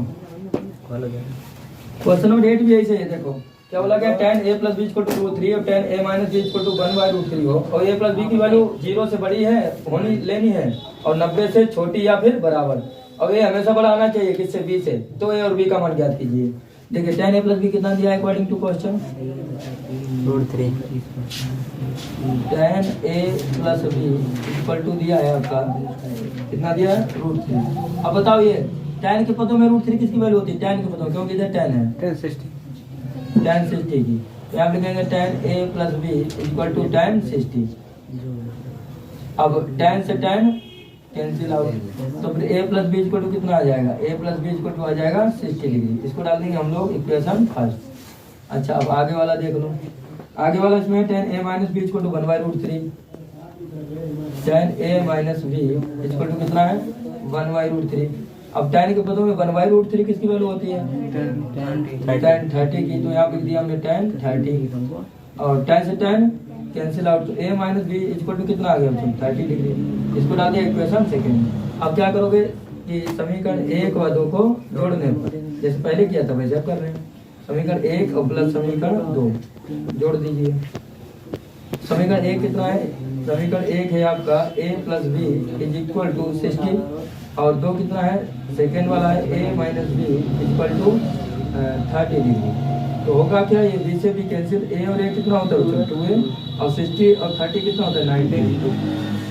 क्वेश्चन नंबर 8 भी ऐसे है, देखो क्या बोला गया, tan a plus B equal to 3 और tan a minus B equal to 1/√3 हो और a प्लस बी की वैल्यू 0 से बड़ी है होनी लेनी है और 90 से छोटी या फिर बराबर, और a हमेशा बड़ा आना चाहिए किससे, b से। तो a और b का मान ज्ञात कीजिए। देखिए tan a प्लस बी कितना दिया है according to question, √3। tan a plus B equal to दिया है आपका, कितना दिया है, √3। अब बताओ ये tan के पदों में √3 किसकी वैल्यू होती है, tan के पदों में, क्योंकि इधर tan है, tan 60 की। तो यहाँ लिखेंगे tan a plus B equal to tan 60। अब tan से tan कैंसिल आउट, तो फिर a plus B equal to कितना आ जाएगा, a plus B equal to आ जाएगा 60 डिग्री। इसको डाल देंगे हम लोग इक्वेशन 1। अच्छा अब आगे वाला देख लो, आगे वाला इसमें tan a minus B equal to 1/√3, tan a minus B equal to कितना है, 1/√3। अब tan के पदों में 1/√3 किसकी वैल्यू होती है, tan 30 की। तो यहाँ पे दिया हमने tan 30 और tan से tan कैंसिल आउट, तो a minus B equal to कितना आ गया, 30 डिग्री। इसको डाल दिया इक्वेशन सेकंड। अब क्या करोगे कि समीकरण 1 और 2 को जोड़ने पर, जैसे पहले किया था वैसे अब कर रहे हैं, समीकरण 1 और प्लस समीकरण 2 जोड़ दीजिए। समीकरण 1 कितना है, समीकरण 1 है आपका a plus b is equal to 60 और 2 कितना है, सेकेंड वाला है a minus B equal to 30 degree. तो होगा क्या, ये b से b कैंसिल, a और a कितना होता है 2a और 60 और 30 कितना होता है 90।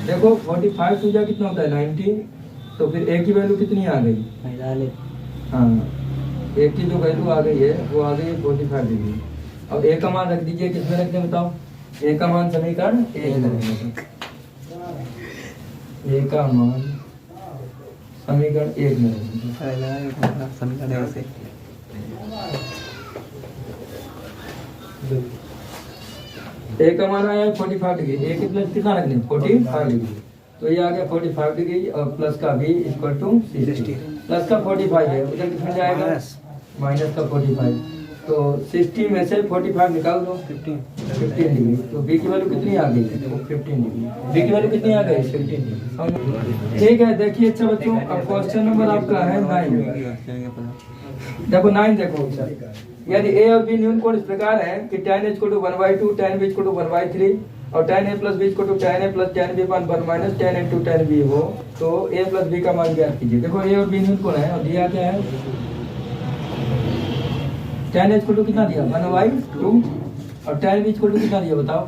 देखो 45 टू जा कितना होता है 90, तो फिर a की वैल्यू कितनी आ गई, हाँ a की जो वैल्यू आ गई है वो आ गई है 45 डिग्री। अब a का मान रख दीजिए, किसमें रख दें बताओ, a का मान समीकरण 1 में रखेंगे, a का मान समीकरण 1 में रखेंगे। a का मान आया 45 डिग्री, a कितना रखने 45 डिग्री, तो ये आ गया 45 डिग्री और प्लस का b इक्वल टू 60, प्लस का 45 है उधर कितना जाएगा माइनस का 45, तो 60 में से 45 निकाल दो 15 डिग्री, तो b की वैल्यू कितनी आ गई 15 डिग्री, b की वैल्यू कितनी आ गई 15 डिग्री। ठीक है, देखिए अच्छा बच्चों, अब क्वेश्चन नंबर आपका है 9। देखो 9 देखो, यदि a और b न्यून कोण इस प्रकार है कि tan h = 1/2, tan b = 1/3 और tan a plus b = tan a plus tan b / 1 minus tan a into tan b हो, तो a plus b का मान ज्ञात कीजिए। देखो a और b न्यून कोण है और दिया क्या है, tan h = कितना दिया 1/2 और tan b = कितना दिया बताओ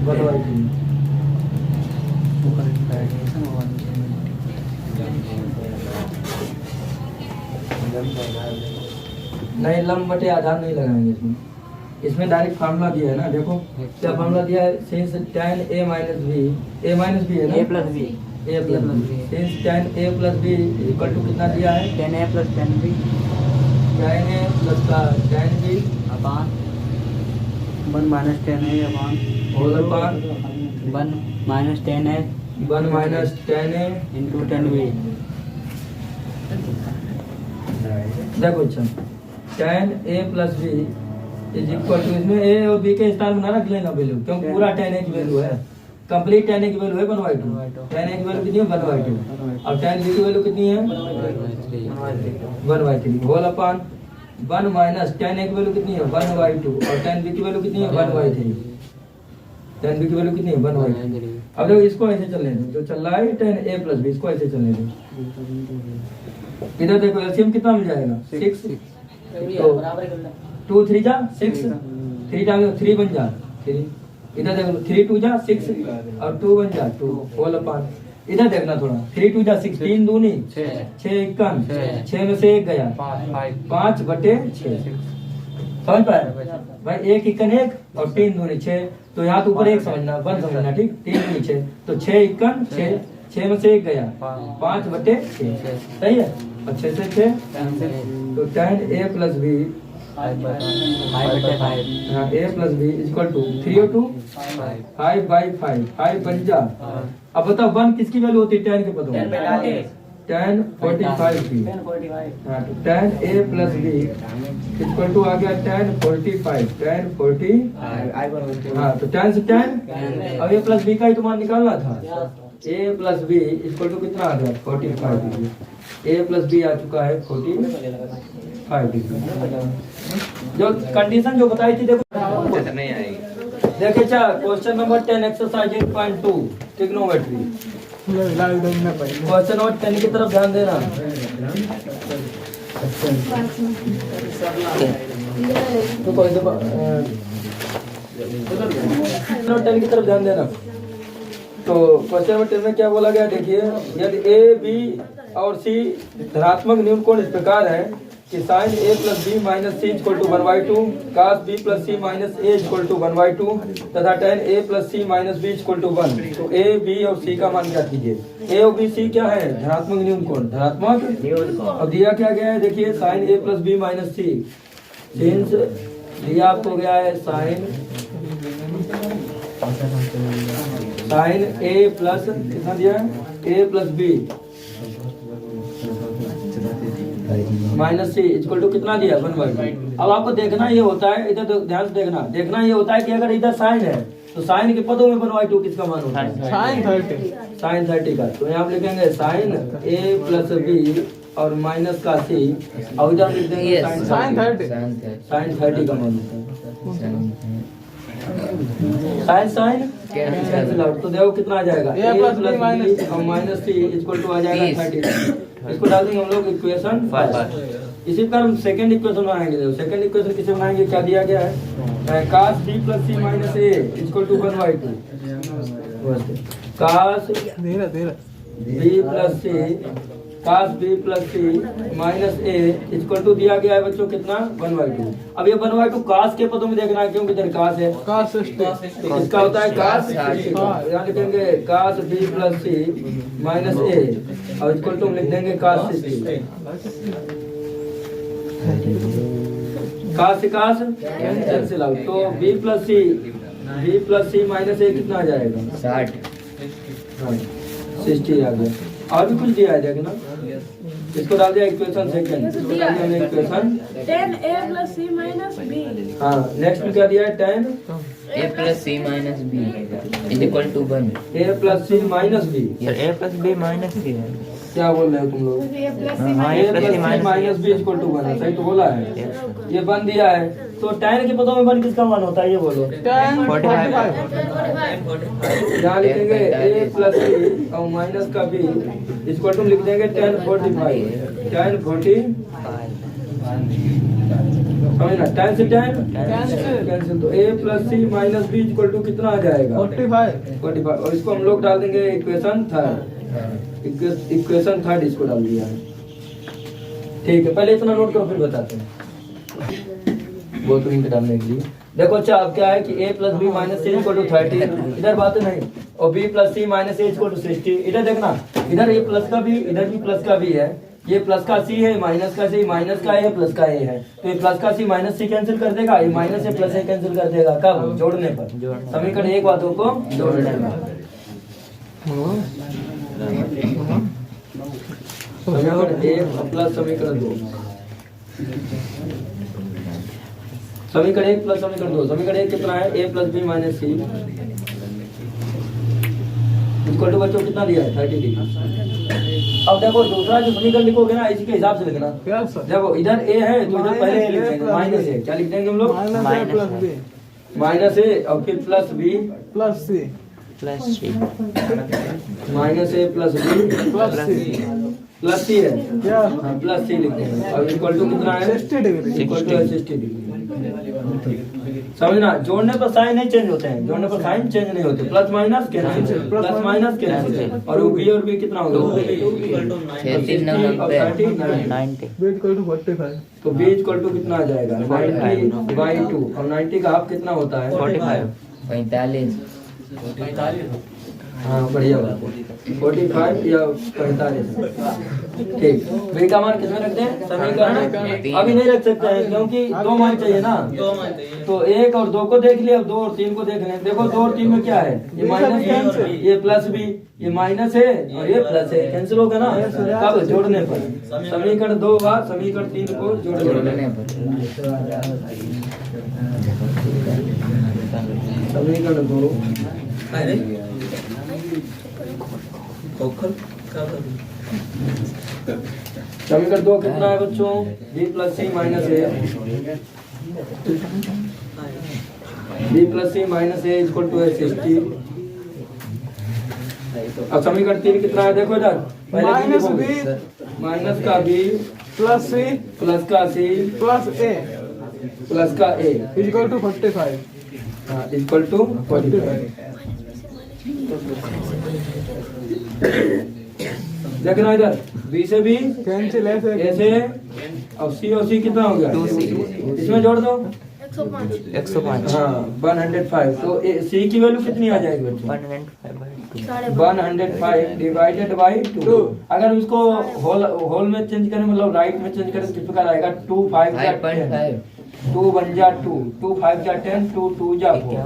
1/3। नहीं, लंब बटे आधार नहीं लगाएंगे इसमें, इसमें डायरेक्ट फार्मूला दिया है ना, देखो क्या फार्मूला दिया है, since tan a minus b, a minus b है ना, a plus b, सिंस tan a plus b equal to कितना दिया है tan a plus tan b tan a plus का tan b upon 1 minus tan a upon whole upon 1 minus tan a 1 minus tan a into tan b। देखो अच्छा, tan a plus b is equal to, इसमें a और b के स्थान में रख लेना वैल्यू, क्योंकि पूरा tan a की वैल्यू है, कंप्लीट tan a की वैल्यू है 1/2, tan a की वैल्यू कितनी है 1/2 और tan b की वैल्यू कितनी है 1/3 whole upon 1 minus tan a की वैल्यू कितनी है 1/2 और tan b की वैल्यू कितनी है 1/3, tan b की वैल्यू कितनी है 1/3। अब देखो इसको ऐसे चलने दो, जो चल रहा है tan a plus b, इसको ऐसे चलने दो। इधर देखो एलसीएम कितना मिल जाएगा 6, 2 3 जा 6, 3 टाइम 3 बन जा 3, इधर देखो 3 2 जा 6 और 2 बन जा 2 होल अपान, इधर देखना थोड़ा 3 2 जा 6, 3 दूनी 6 इक्कन 6 में से 1 गया 5/6, समझ पाए भाई, 1 इक्कन 1 और 3 दूनी 6, तो यहाँ तो ऊपर 1 समझना 1 समझना, ठीक 3 दूनी 6, तो 6 इक्कन 6 में से 1 गया 5/6, सही है, और 6 से 6 तो tan a plus b 5/5 हाँ a plus b equal to 3 और 2 5/5, 5 बन जा। अब बताओ 1 किसकी वैल्यू होती है tan के पदों में, tan 45 की, हाँ तो tan a plus b equal to आ गया tan 45, tan 40 हाँ, तो tan से tan, अब a plus b का ही तो मान निकालना था, a plus b equal to कितना आ गया 45 डिग्री, a plus b आ चुका है 45 डिग्री। जो कंडीशन जो बताई थी देखो नहीं आएगी। देखिए अच्छा, question number 10 exercise 8.2 trigonometry, question number 10 की तरफ ध्यान देना। तो कोई नंबर 10 की तरफ ध्यान देना। तो क्वेश्चन नंबर 10 में क्या बोला गया देखिए, यदि a b और c धनात्मक न्यून कोण इस प्रकार है कि sin a plus b minus c equal to 1/2, cos b plus c minus a equal to 1/2 तथा tan a plus c minus b equal to 1, तो a b और c का मान ज्ञात कीजिए। a और b c क्या है धनात्मक न्यून कोण, धनात्मक, अब दिया क्या गया है देखिए sin a plus b minus c, since दिया आपको गया है sin a प्लस कितना दिया है a plus b minus C equal to कितना दिया 1/2। अब आपको देखना ये होता है, इधर तो ध्यान से देखना ये होता है कि अगर इधर साइन है तो साइन के पदों में 1/2 किसका मान होता है साइन 30 का, तो यहाँ आप लिखेंगे साइन a प्लस b और माइनस का c और इधर लिख देंगे साइन 30 का मान होता है। Sine sine cancel out. तो देखो कितना आ जाएगा A plus B minus और माइनस सी इक्वल टू आ जाएगा 30। इसको डाल देंगे हम लोग इक्वेशन फर्स्ट। इसी पर हम सेकंड इक्वेशन बनाएंगे। देखो सेकंड इक्वेशन किसे बनाएंगे, क्या दिया गया है, cos b plus c minus a equal to 1/2। cos b plus c cos b plus c minus a equal to दिया गया है बच्चों कितना, 1/2। अब ये 1/2 cos के पदों में देखना है, क्योंकि इधर cos है, तो इसका होता है cos। यहाँ लिखेंगे cos b plus c minus ए और इक्वल टू हम लिख देंगे cos 60। cos से cos कैंसिल आउट। तो b प्लस सी माइनस ए कितना आ जाएगा, 60 आ गया। और भी कुछ दिया है देखना, इसको डाल दिया इक्वेशन सेकंड, हमने equation 10a plus c minus b। हाँ नेक्स्ट में क्या दिया है, 10 A plus C minus B is equal to 1। a plus c minus b. Sir a plus b minus c है। क्या बोल रहे हो तुम लोग, a plus c हाँ, a a plus c minus B equal to 1, सही तो बोला है। ये बन दिया है, तो tan के पदों में 1 किसका मान होता है ये बोलो। 45। यहाँ लिखेंगे a प्लस सी और माइनस का b इक्वल टू लिख देंगे tan 45। tan 40 समझना, tan से tan कैंसिल। तो a plus c minus B equal to कितना आ जाएगा, 45। और इसको हम लोग डाल देंगे इक्वेशन थर्ड। इक्वेशन थर्ड इसको डाल दिया है। ठीक है, पहले इतना नोट करो फिर बताते हैं वो तो इनके डालने के लिए। देखो अच्छा अब क्या है कि a plus B minus C equal to 30, इधर बात नहीं, और b plus c minus a equal to 60। इधर देखना, इधर a प्लस का b, इधर भी प्लस का b है। ये प्लस का c है, माइनस का c, माइनस का a, प्लस का a है। तो ये प्लस का c माइनस c कैंसिल कर देगा, ये माइनस से प्लस a कैंसिल कर देगा। कब, जोड़ने पर, समीकरण एक बातों को जोड़ने पर। समीकरण एक प्लस समीकरण दो, समीकरण एक प्लस समीकरण दो। समीकरण एक कितना है, a plus B minus C equal to बच्चों कितना दिया है, 30 डिग्री। अब देखो दूसरा जो समीकरण लिखोगे ना इसी के हिसाब से लिखना। देखो इधर a है तो इधर पहले a लिख देंगे, माइनस a क्या लिख देंगे हम लोग, माइनस a और फिर plus b plus c minus a plus b plus C है, हाँ प्लस सी लिख देंगे। अब इक्वल टू कितना है, 60 डिग्री। समझना, जोड़ने पर साइन नहीं चेंज होते हैं, जोड़ने पर साइन चेंज नहीं होते। Plus minus cancel, plus minus cancel. और वो b और b कितना होगा, 90। तो b इक्वल टू कितना आ जाएगा, 90/2। और 90 का हाफ कितना होता है, 45। हाँ बढ़िया बात है, 45 या 45। ठीक, b का मान किसमें रखते हैं, समीकरण। अभी नहीं रख सकते हैं क्योंकि दो मान चाहिए ना, तो 1 और 2 को देख लिया, 2 और 3 को देख लें। देखो 2 और 3 में क्या है, ये माइनस है, ये प्लस b, ये माइनस है और ये प्लस है, कैंसिल होगा ना। कब, जोड़ने पर। समीकरण 2 व समीकरण 3 को जोड़ने पर। समीकरण 2 समीकरण 2 कितना है बच्चों, b plus c minus a, b plus c minus a equal to 60। अब समीकरण 3 कितना है, देखो इधर माइनस का b प्लस c प्लस का c प्लस का a इक्वल टू 45। हाँ इक्वल टू 45। देखना इधर b से b कैंसिल ऐसे, अब c और c कितना हो गया, 2c। इसमें जोड़ दो 105। हाँ 105। तो c की वैल्यू कितनी आ जाएगी बच्चों, 105 डिवाइडेड बाई 2। अगर उसको होल में चेंज करें, मतलब राइट में चेंज करें तो किस प्रकार आएगा, 2 5 5.5 2 1 जा 2, 2 5 जा 10, 2 2 जा 4,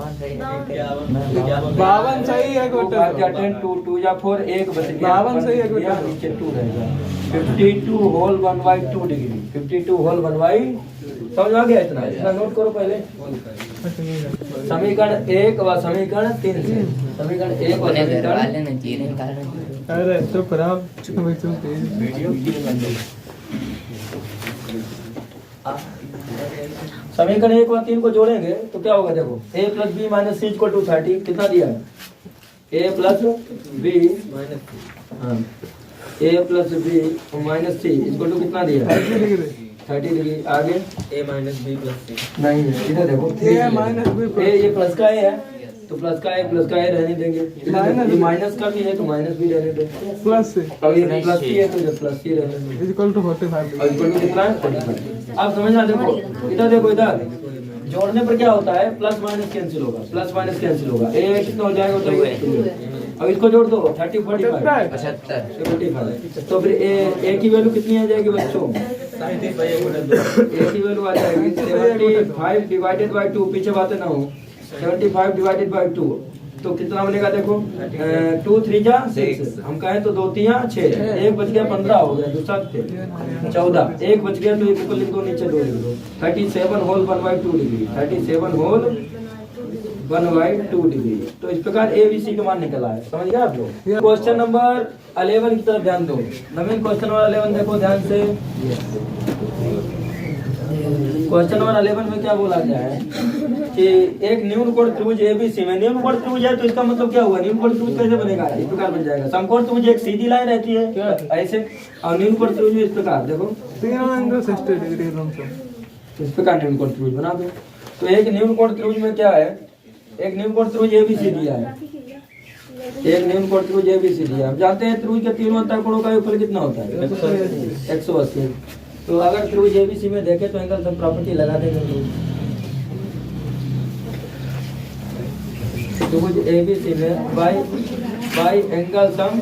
52 सही है, 2 5 जा 10, 2 2 जा 4, 1 बच गया, 52 सही है, यहाँ नीचे 2 रहेगा। 52 होल 1/2 डिग्री, 52 होल 1/, समझ आ गया। इतना नोट करो पहले। समीकरण 1 व समीकरण 3 से, समीकरण 1 व अपने घर समीकरण, वाले ने चीरे निकालना। अरे चुप रहो, चुप वीडियो समीकरण 1 और 3 को जोड़ेंगे तो क्या होगा देखो, a plus B minus C equal to 30 कितना दिया है, a प्लस बी हाँ a plus B minus C equal to कितना दिया है 30 डिग्री। आगे a minus b plus c नहीं है, इधर देखो A माइनस बी a ये प्लस का a है तो प्लस का a रहने देंगे, ये माइनस का भी है तो माइनस भी रहने देंगे, प्लस सी अब ये प्लस सी है तो इधर प्लस सी रहने देंगे, इक्वल टू 45 और इक्वल टू कितना है 45। आप समझना, देखो इधर जोड़ने पर क्या होता है, प्लस माइनस कैंसिल होगा, प्लस माइनस कैंसिल होगा, ए कितना हो जाएगा अब इसको जोड़ दो 30 45 75, तो फिर ए की वैल्यू कितनी आ जाएगी बच्चों, ए की वैल्यू आ जाएगी 75 डिवाइडेड बाय 2, पीछे बातें ना हो, 75 डिवाइडेड बाय 2 तो कितना बनेगा देखो 2 3 जा 6, हम कहें तो 2 3 6, एक बच गया 15 हो गया, दूसरा 14, एक बच गया तो एक ऊपर लिख दो नीचे 2 लिख दो, 37 होल 1/2 डिग्री, 37 होल 1/2 डिग्री। तो इस प्रकार ए बी सी का मान निकला है, समझ गए आप लोग। क्वेश्चन नंबर 11 की तरफ ध्यान दो, नवीन क्वेश्चन नंबर 11 देखो ध्यान से। क्वेश्चन नंबर 11 में क्या बोला गया है कि एक न्यून कोण त्रिभुज एबीसी में, न्यून कोण त्रिभुज है तो इसका मतलब क्या हुआ, न्यून कोण त्रिभुज कैसे बनेगा, इस प्रकार बन जाएगा। समकोण त्रिभुज एक सीधी लाइन रहती है ऐसे, और न्यून कोण त्रिभुज इस प्रकार देखो, तीनों एंगल 60 डिग्री लंबसम, इस प्रकार न्यून कोण त्रिभुज बना दो। तो एक न्यून कोण त्रिभुज में क्या है, एक न्यून कोण त्रिभुज एबीसी दिया है, एक न्यून कोण त्रिभुज एबीसी दिया है। हम जानते हैं त्रिभुज के तीनों अंतःकोणों का योगफल कितना होता है 180। तो अगर त्रिभुज एबीसी में देखें तो एंगल सम प्रॉपर्टी लगा देंगे। त्रिभुज एबीसी में बाई एंगल सम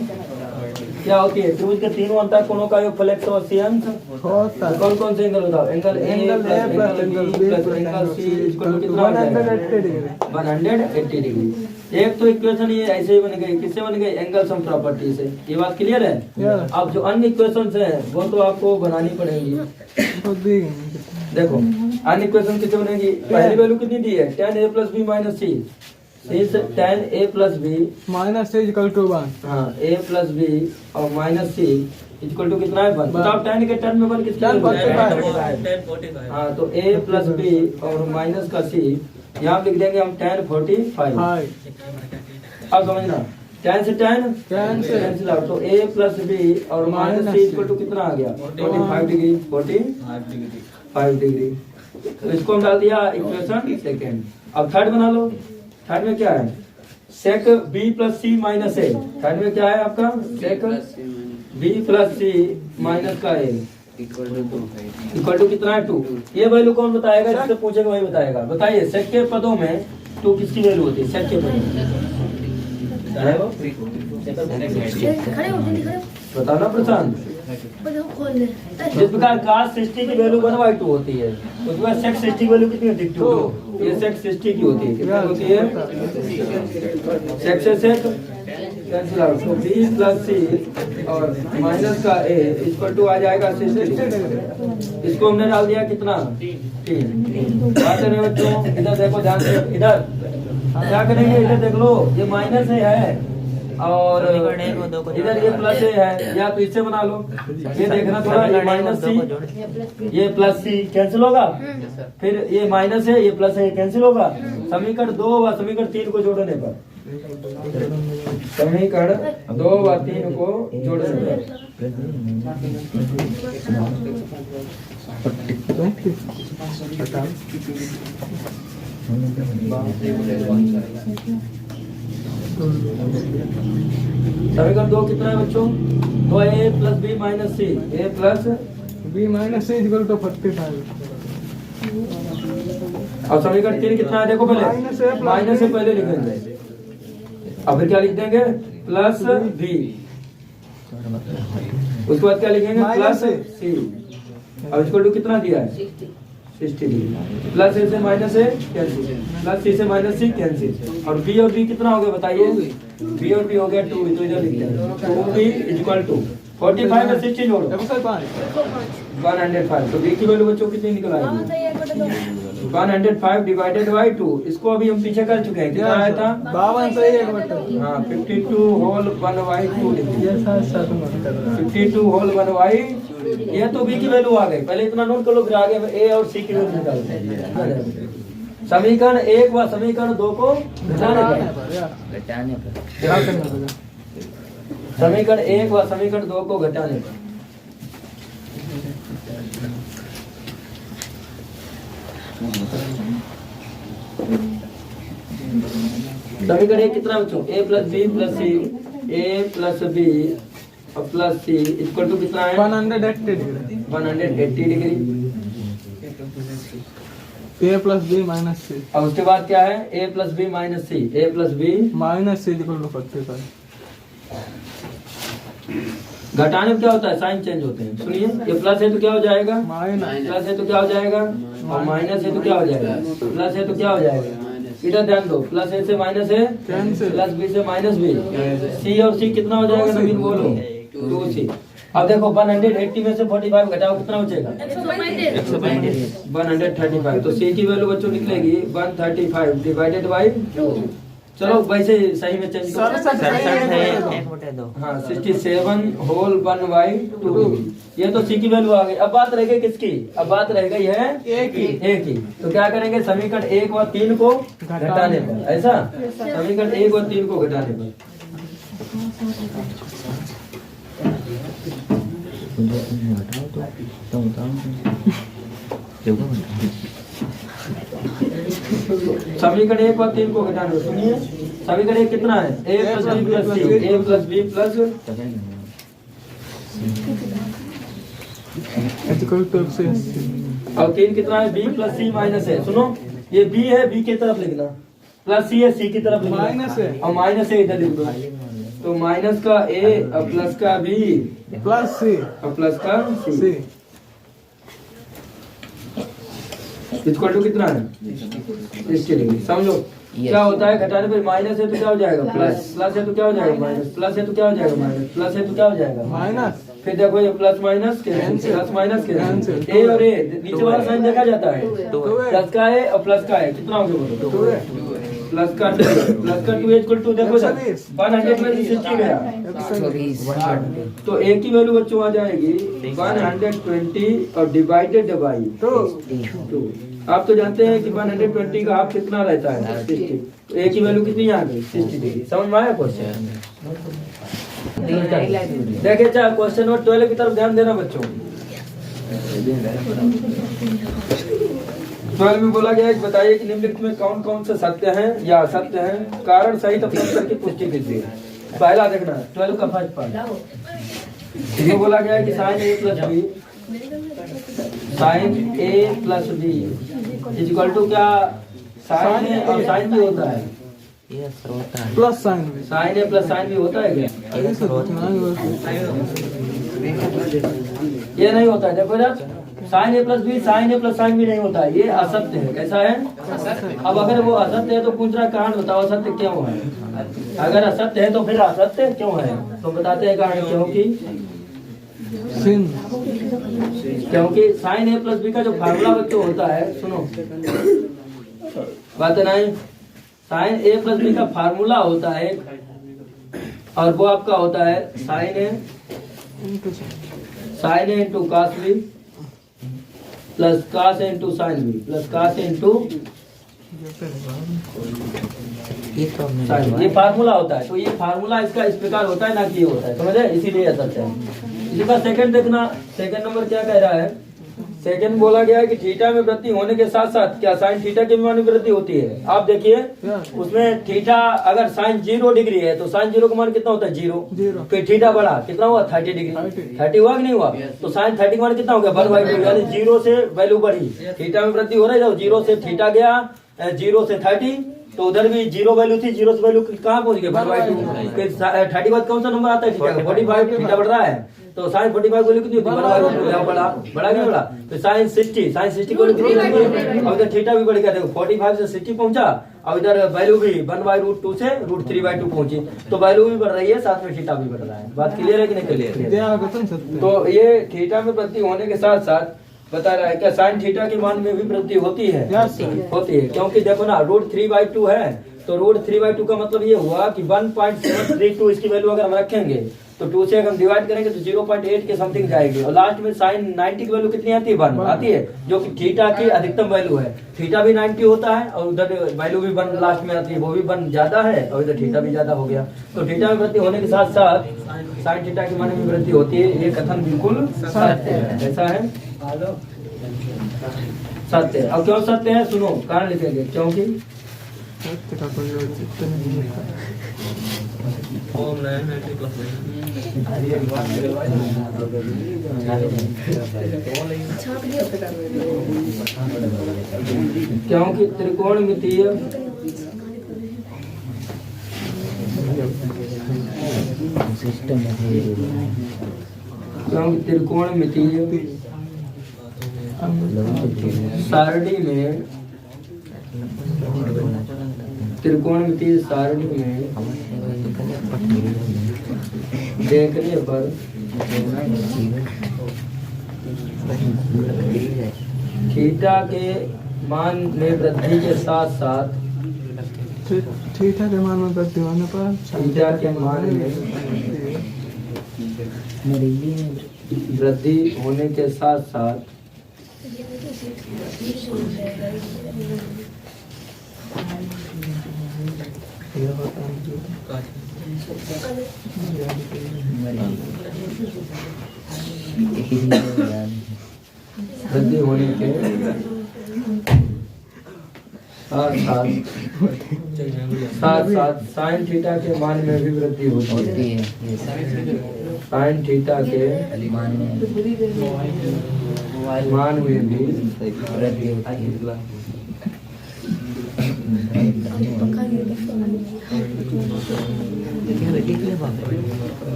क्या होती है, त्रिभुज के तीनों अंतःकोणों का योगफल 180 अंश होता है। कौन कौन से एंगल बताओ, angle a plus angle b plus angle c equal to कितना हो जाएगा 180 डिग्री। 180 डिग्री। एक तो इक्वेशन ये ऐसे ही बन गई, किससे बन गई, एंगल सम प्रॉपर्टी से। ये बात क्लियर है। अब जो अन्य इक्वेशंस हैं वो तो आपको बनानी पड़ेगी। तो दी देखो अन्य इक्वेशन किससे बनेगी, पहली वैल्यू कितनी दी है, tan a plus B minus C, इस tan a plus B minus C equal to 1, हाँ a प्लस बी और माइनस सी इक्वल टू कितना है 1। बताओ tan के टर्म में 1 किसकी tan वैल्यू है? 45 हाँ तो a प्लस बी और माइनस का c, यहाँ लिख देंगे हम tan 45। हाय अब समझना, tan से tan कैंसिल आउट, तो a प्लस बी और माइनस c इक्वल टू कितना आ गया 45 डिग्री, 45 डिग्री। तो इसको हम डाल दिया इक्वेशन सेकेंड। अब थर्ड बना लो, थर्ड में क्या है, सेक b प्लस सी माइनस ए, थर्ड में क्या है आपका सेक b प्लस सी माइनस का a इक्वल टू कितना है 2। ये वैल्यू कौन बताएगा, जिससे पूछेगा वही बताएगा। बताइए सेक के पदों में 2 किसकी वैल्यू होती है, सेक के पदों में खड़े हो जल्दी खड़े बताओ ना प्रशांत। हो, खोल ले। जिस प्रकार cos 60 की वैल्यू 1/2 होती है, उसके बाद sec 60 की वैल्यू कितनी होती है 2। ये sec 60 की होती है, कितनी होती है, sec से sec कैंसिल आउट, तो b प्लस c और माइनस का a इक्वल टू आ जाएगा 60। इसको हमने डाल दिया कितना 3। बात है बच्चों, इधर देखो ध्यान से, इधर क्या करेंगे, इधर देख लो ये माइनस है और इधर ये प्लस है, या तो इससे बना लो। ये देखना थोड़ा, ये माइनस सी ये प्लस सी कैंसिल होगा, फिर ये माइनस है ये प्लस है कैंसिल होगा। समीकरण 2 व समीकरण 3 को जोड़ने पर, समीकरण 2 व 3 को जोड़ने पर समीकरण 2 कितना है बच्चों, 2a plus B minus C, a plus B minus C equal to 45। और समीकरण 3 कितना है देखो, पहले माइनस से पहले लिखेंगे, अब फिर क्या लिख देंगे प्लस बी, उसके बाद क्या लिखेंगे प्लस सी। अब इक्वल टू कितना दिया है 60 डिग्री, प्लस ए से माइनस ए कैंसिल, प्लस सी से माइनस सी कैंसिल, और बी और बी कितना हो गया बताइए, बी और बी हो गया 2, तो इधर लिख देंगे 2b इक्वल टू 45 में 60 जोड़ो 105, तो बी की वैल्यू बच्चों कितनी निकल आएगी 105 डिवाइडेड बाई 2, इसको अभी हम पीछे कर चुके हैं, कितना आया था? 52 सही एक बटा। हाँ 52 होल 1/2 ये साथ साथ मत कर रहा। 52 होल 1/, ये तो बी की वैल्यू आ गई, पहले इतना नोट कर लो, फिर आगे ए और सी की वैल्यू निकालते हैं। समीकरण 1 व समीकरण 2 को घटाने पर, घटाने पर क्या करना पड़ेगा? समीकरण 1 व समीकरण 2 को घटाने पर समीकरण 1 कितना बच्चों? a plus B plus C, a plus B और प्लस सी इक्वल टू कितना है? 180 degree. 180 degree. a plus B minus C और उसके बाद क्या है? a plus B minus C, a plus B minus C equal to 45। घटाने में क्या होता है? साइन चेंज होते हैं। सुनिए, ये प्लस है तो क्या हो जाएगा? माइनस। प्लस है तो क्या हो जाएगा? और माइनस है तो क्या हो जाएगा? प्लस है तो क्या हो जाएगा? इधर ध्यान दो, प्लस ए से माइनस है कैंसिल। प्लस बी से माइनस बी, सी और सी कितना हो जाएगा? नवीन बोलो। 2c। अब देखो 180 में से 45 घटाओ, कितना बचेगा? 135। तो सी की वैल्यू बच्चों निकलेगी 135 डिवाइडेड बाई 2। चलो वैसे सही में चेंज करो। 1/2। हाँ 67 होल 1/2। ये तो सी की वैल्यू आ गई। अब बात रह गई किसकी? अब बात रह गई है ए की। तो क्या करेंगे? समीकरण 1 व 3 को घटाने पर, ऐसा समीकरण 1 व 3 को घटाने पर समीकरण 1 व 3 को घटाने पर, सुनिए समीकरण 1 कितना है? a plus B plus C, a plus B plus equal to से और 3 कितना है? b प्लस सी माइनस है। सुनो, ये b है, b की तरफ लिखना, प्लस सी है, सी की तरफ लिखना, माइनस है और माइनस है इधर लिख दो। तो माइनस का a और प्लस का b प्लस सी और प्लस का c सी इक्वल टू कितना है? 60 डिग्री। समझो क्या होता है? घटाने पर माइनस है तो क्या हो जाएगा? प्लस, प्लस है तो क्या हो जाएगा? माइनस, प्लस है तो क्या हो जाएगा? माइनस, प्लस है तो क्या हो जाएगा? माइनस। फिर देखो ये plus minus cancel, plus minus cancel, A और ए नीचे वाला साइन देखा जाता है, प्लस का है और प्लस का है, कितना हो गया बोलो? प्लस का 2 इक्वल टू देखो 100 में से 60 गया, तो ए की वैल्यू बच्चों आ जाएगी 120 और डिवाइडेड बाई 2। आप तो जानते हैं कि 120 का हाफ कितना रहता है? 60। तो ए की वैल्यू कितनी आ गई? 60 डिग्री। समझ में आया क्वेश्चन? देखिए चाहे क्वेश्चन नंबर 12 की तरफ ध्यान देना बच्चों। 12 में बोला गया है कि बताइए कि निम्नलिखित में कौन कौन से सत्य हैं या असत्य हैं, कारण सहित अपने उत्तर की पुष्टि कीजिए। पहला देखना 12 का फर्स्ट पार्ट। ये बोला गया है कि sine A plus b, sine A plus B equal to क्या? साइन ए और साइन भी होता है, प्लस साइन भी। साइन ए प्लस साइन भी होता है क्या? ये नहीं होता है। देखो इधर साइन ए प्लस बी, साइन ए प्लस साइन भी नहीं होता है, ये असत्य है। कैसा है? अब अगर वो असत्य है तो पूछ रहा कारण बताओ असत्य क्यों है? अगर असत्य है तो फिर असत्य क्यों है? तो बताते हैं कारण, क्योंकि साइन ए प्लस बी का जो फार्मूला बच्चों होता है, सुनो बात नहीं, साइन ए प्लस बी का फार्मूला होता है और वो आपका होता है sine A into cos B plus cos A into sine B plus cos A into sine. ये फार्मूला होता है। तो ये फार्मूला इसका इस प्रकार होता है, ना कि ये होता है, समझे? इसीलिए असत्य है। इसी का सेकंड देखना, सेकंड नंबर क्या कह रहा है? सेकंड बोला गया है कि थीटा में वृद्धि होने के साथ साथ क्या साइन थीटा के मान में वृद्धि होती है? आप देखिए उसमें थीटा अगर साइन 0 डिग्री है तो साइन 0 का मान कितना होता है? 0। फिर थीटा बढ़ा, कितना हुआ? 30 डिग्री। 30 हुआ कि नहीं हुआ? तो साइन 30 का मान कितना हो गया? 1/2, यानी 0 से वैल्यू बढ़ी, थीटा में वृद्धि हो रही है। 0 से थीटा गया, 0 से 30, तो उधर भी 0 वैल्यू थी, 0 से वैल्यू कहाँ पहुंच गया? 1/2। फिर 30 बाद कौन सा नंबर आता है? थीटा का 45, थीटा बढ़ रहा है तो साइन 45 वैल्यू कितनी होती है? बड़ा नहीं बड़ा? तो साइन 60, साइन 60 को कितनी होती है? और इधर थीटा भी बढ़ गया, देखो 45 से 60 पहुंचा, और इधर वैल्यू भी 1/√2 से √3/2 पहुंची, तो वैल्यू भी बढ़ रही है, साथ में थीटा भी बढ़ रहा है। बात क्लियर है कि नहीं क्लियर? तो ये थीटा में वृद्धि होने के साथ साथ बता रहा है क्या साइन थीटा के मान में भी वृद्धि होती है? Yes, sir. होती है, क्योंकि देखो ना रूट 3/2 है, तो रूट 3/2 का मतलब ये हुआ कि 1.732 इसकी वैल्यू अगर हम रखेंगे तो 2 से अगर हम डिवाइड करेंगे तो 0.8 के समथिंग जाएगी, और लास्ट में साइन 90 की वैल्यू कितनी आती है? 1 आती है, जो कि थीटा की अधिकतम वैल्यू है। थीटा भी 90 होता है और उधर वैल्यू भी 1 लास्ट में आती है, वो भी 1 ज्यादा है और इधर थीटा भी ज्यादा हो गया। तो थीटा में वृद्धि होने के साथ साथ साइन थीटा के मान में वृद्धि होती है, ये कथन बिल्कुल सत्य है। ऐसा है, सत्य है। अब क्यों सत्य है सुनो, कारण लिखेंगे, क्योंकि सत्य का कोई औचित्य नहीं है। फॉर्म 990 प्लस 9 छाप दिया क्योंकि त्रिकोणमितीय सिस्टम क्योंकि त्रिकोणमितीय सारणी में त्रिकोणमितीय सारणी में देखने पर थीटा के मान में वृद्धि के साथ साथ थीटा के मान में वृद्धि होने पर थीटा के मान में वृद्धि होने के साथ साथ वृद्धि होने के साथ साथ साइन थीटा के मान में भी वृद्धि होती है। साइन थीटा के मान में भी वृद्धि होती है।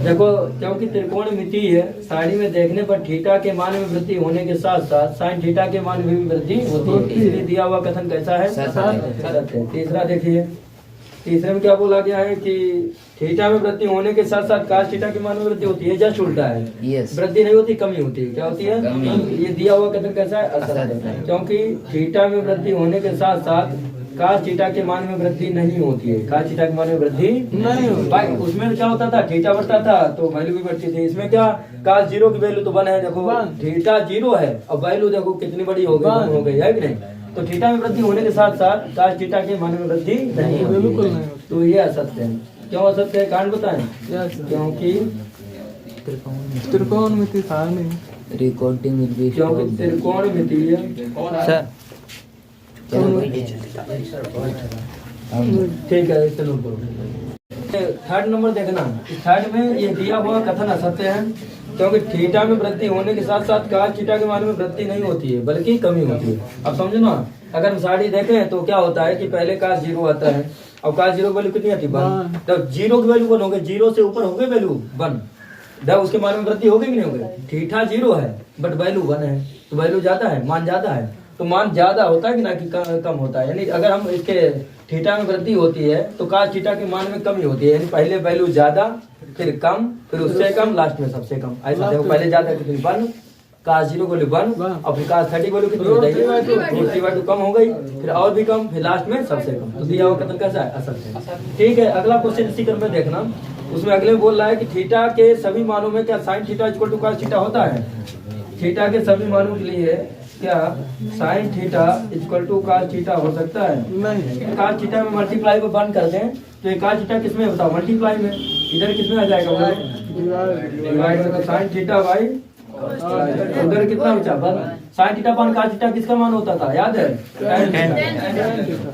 देखो क्योंकि त्रिकोणमिति है, सारणी में देखने पर थीटा के मान में वृद्धि होने के साथ साथ साइन थीटा के मान में भी वृद्धि होती है, इसलिए दिया हुआ कथन कैसा है? सत्य है। तीसरा देखिए, तीसरे में क्या बोला गया है कि थीटा में वृद्धि होने के साथ साथ काश थीटा के मान में वृद्धि होती है, जस्ट उल्टा है। वृद्धि नहीं होती, कमी होती है। क्या होती है? ये दिया हुआ कथन कैसा है? असत्य है। क्योंकि थीटा में वृद्धि होने के साथ साथ काश थीटा के मान में वृद्धि नहीं होती है। काश थीटा के मान में वृद्धि नहीं होती भाई। उसमें क्या होता था? थीटा बढ़ता था तो वैल्यू भी बढ़ती थी। इसमें क्या, काश 0 की वैल्यू तो 1 है, देखो थीटा 0 है और वैल्यू देखो कितनी बड़ी हो गई, 1 हो गई है कि नहीं? तो थीटा में वृद्धि होने के साथ साथ काश थीटा के मान में वृद्धि नहीं होती, बिल्कुल नहीं। तो ये असत्य है। क्यों असत्य है? कारण बताएं। क्योंकि त्रिकोणमिति सारणी रिकॉर्डिंग विल बी क्योंकि त्रिकोणमितीय सर ठीक है, चलो थर्ड नंबर देखना। थर्ड में ये दिया हुआ कथन असत्य है, क्योंकि थीटा में वृद्धि होने के साथ साथ काश थीटा के मान में वृद्धि नहीं होती है बल्कि कमी होती है। अब समझो ना, अगर हम सारणी देखें तो क्या होता है कि पहले काश 0 आता है, अब काश 0 की वैल्यू कितनी आती है? 1। तब 0 की वैल्यू 1 हो गई, 0 से ऊपर हो गई वैल्यू 1, जब उसके मान में वृद्धि हो गई कि नहीं हो गई? थीटा 0 है बट वैल्यू 1 है, तो वैल्यू ज्यादा है, मान ज्यादा है, तो मान ज्यादा होता है कि ना कि कम होता है। यानी अगर हम इसके थीटा में वृद्धि होती है तो काश थीटा के मान में कमी होती है, यानी पहले वैल्यू ज्यादा, फिर कम, फिर उससे कम, लास्ट में सबसे कम। ऐसा देखो, पहले ज्यादा कितनी 1, काश 0 वैल्यू 1 और फिर काश 30 वैल्यू कितनी हो जाएगी? 30/2 कम हो गई, फिर और भी कम, फिर लास्ट में सबसे कम। तो दिया हुआ कथन कैसा है? असत्य है। ठीक है, अगला क्वेश्चन इसी क्रम में देखना। उसमें अगले में बोल रहा है कि थीटा के सभी मानों में क्या sine theta equal to cos theta होता है? थीटा के सभी मानों के लिए क्या sine theta equal to cos theta हो सकता है? नहीं। काश थीटा में मल्टीप्लाई को बंद कर दें तो ये काश थीटा किसमें बताओ? मल्टीप्लाई में। इधर किसमें आ जाएगा? डिवाइड में। साइन थीटा बाई उधर कितना बचा? 1। साइन थीटा पान काश थीटा किसका मान होता था? याद है?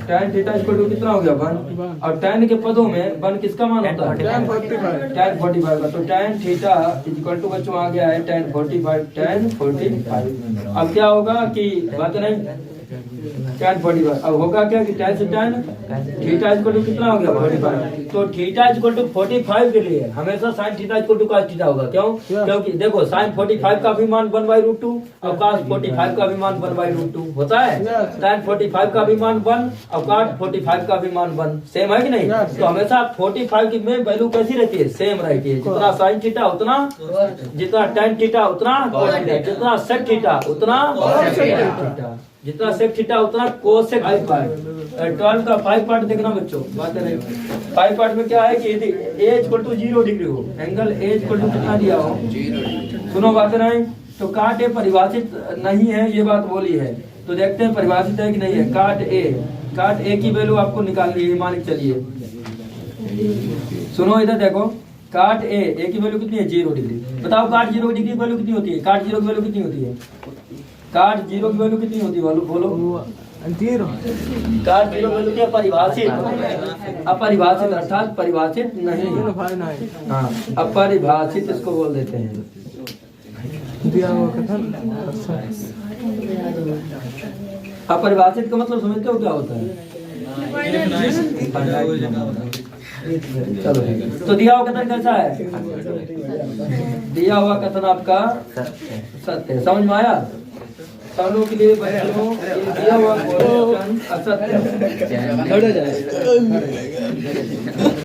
tan थीटा इक्वल टू कितना हो गया? 1। और tan के पदों में 1 किसका मान होता है? tan 45 tan 45 का। तो tan थीटा इक्वल टू बच्चों आ गया है tan 45। अब क्या होगा कि बात नहीं, tan 45। अब होगा क्या कि tan से tan थीटा इक्वल टू कितना हो गया 45। तो थीटा इक्वल टू 45 के लिए हमेशा sin theta equal to cos theta होगा। क्यों? क्योंकि देखो sin 45 का भी मान 1/√2 और cos 45 का भी मान 1/√2 होता है। tan 45 का भी मान 1 और cos 45 का भी मान 1 सेम है कि नहीं? तो हमेशा 45 की में वैल्यू कैसी रहती है? सेम रहती है। जितना sin थीटा उतना, जितना tan थीटा उतना cos थीटा, जितना sec थीटा उतना cos थीटा, जितना sec थीटा उतना cosec 5 पार्ट। 12 का 5 पार्ट देखना बच्चों, बात है 5 पार्ट में क्या है कि यदि a इक्वल टू 0 डिग्री हो, एंगल a इक्वल टू कितना दिया हो, सुनो बात नहीं, तो काट ए परिभाषित नहीं है, ये बात बोली है। तो देखते हैं परिभाषित है कि नहीं है। काट ए की वैल्यू आपको निकालनी है, मान के चलिए। सुनो इधर देखो, काट ए की वैल्यू कितनी है? 0 डिग्री। बताओ काट 0 डिग्री की वैल्यू कितनी होती है? काट 0 की वैल्यू कितनी होती है? काट 0 की वैल्यू कितनी होती है? बोलो 0। काट 0 की वैल्यू क्या? परिभाषित, अपरिभाषित अर्थात परिभाषित नहीं। हाँ, अपरिभाषित इसको बोल देते हैं। दिया हुआ कथन अपरिभाषित का मतलब समझते हो क्या होता है? चलो, तो दिया हुआ कथन कैसा है? दिया हुआ कथन आपका सत्य है। समझ में आया? सालों के लिए बच्चों ये दिया हुआ क्वेश्चन असत्य है।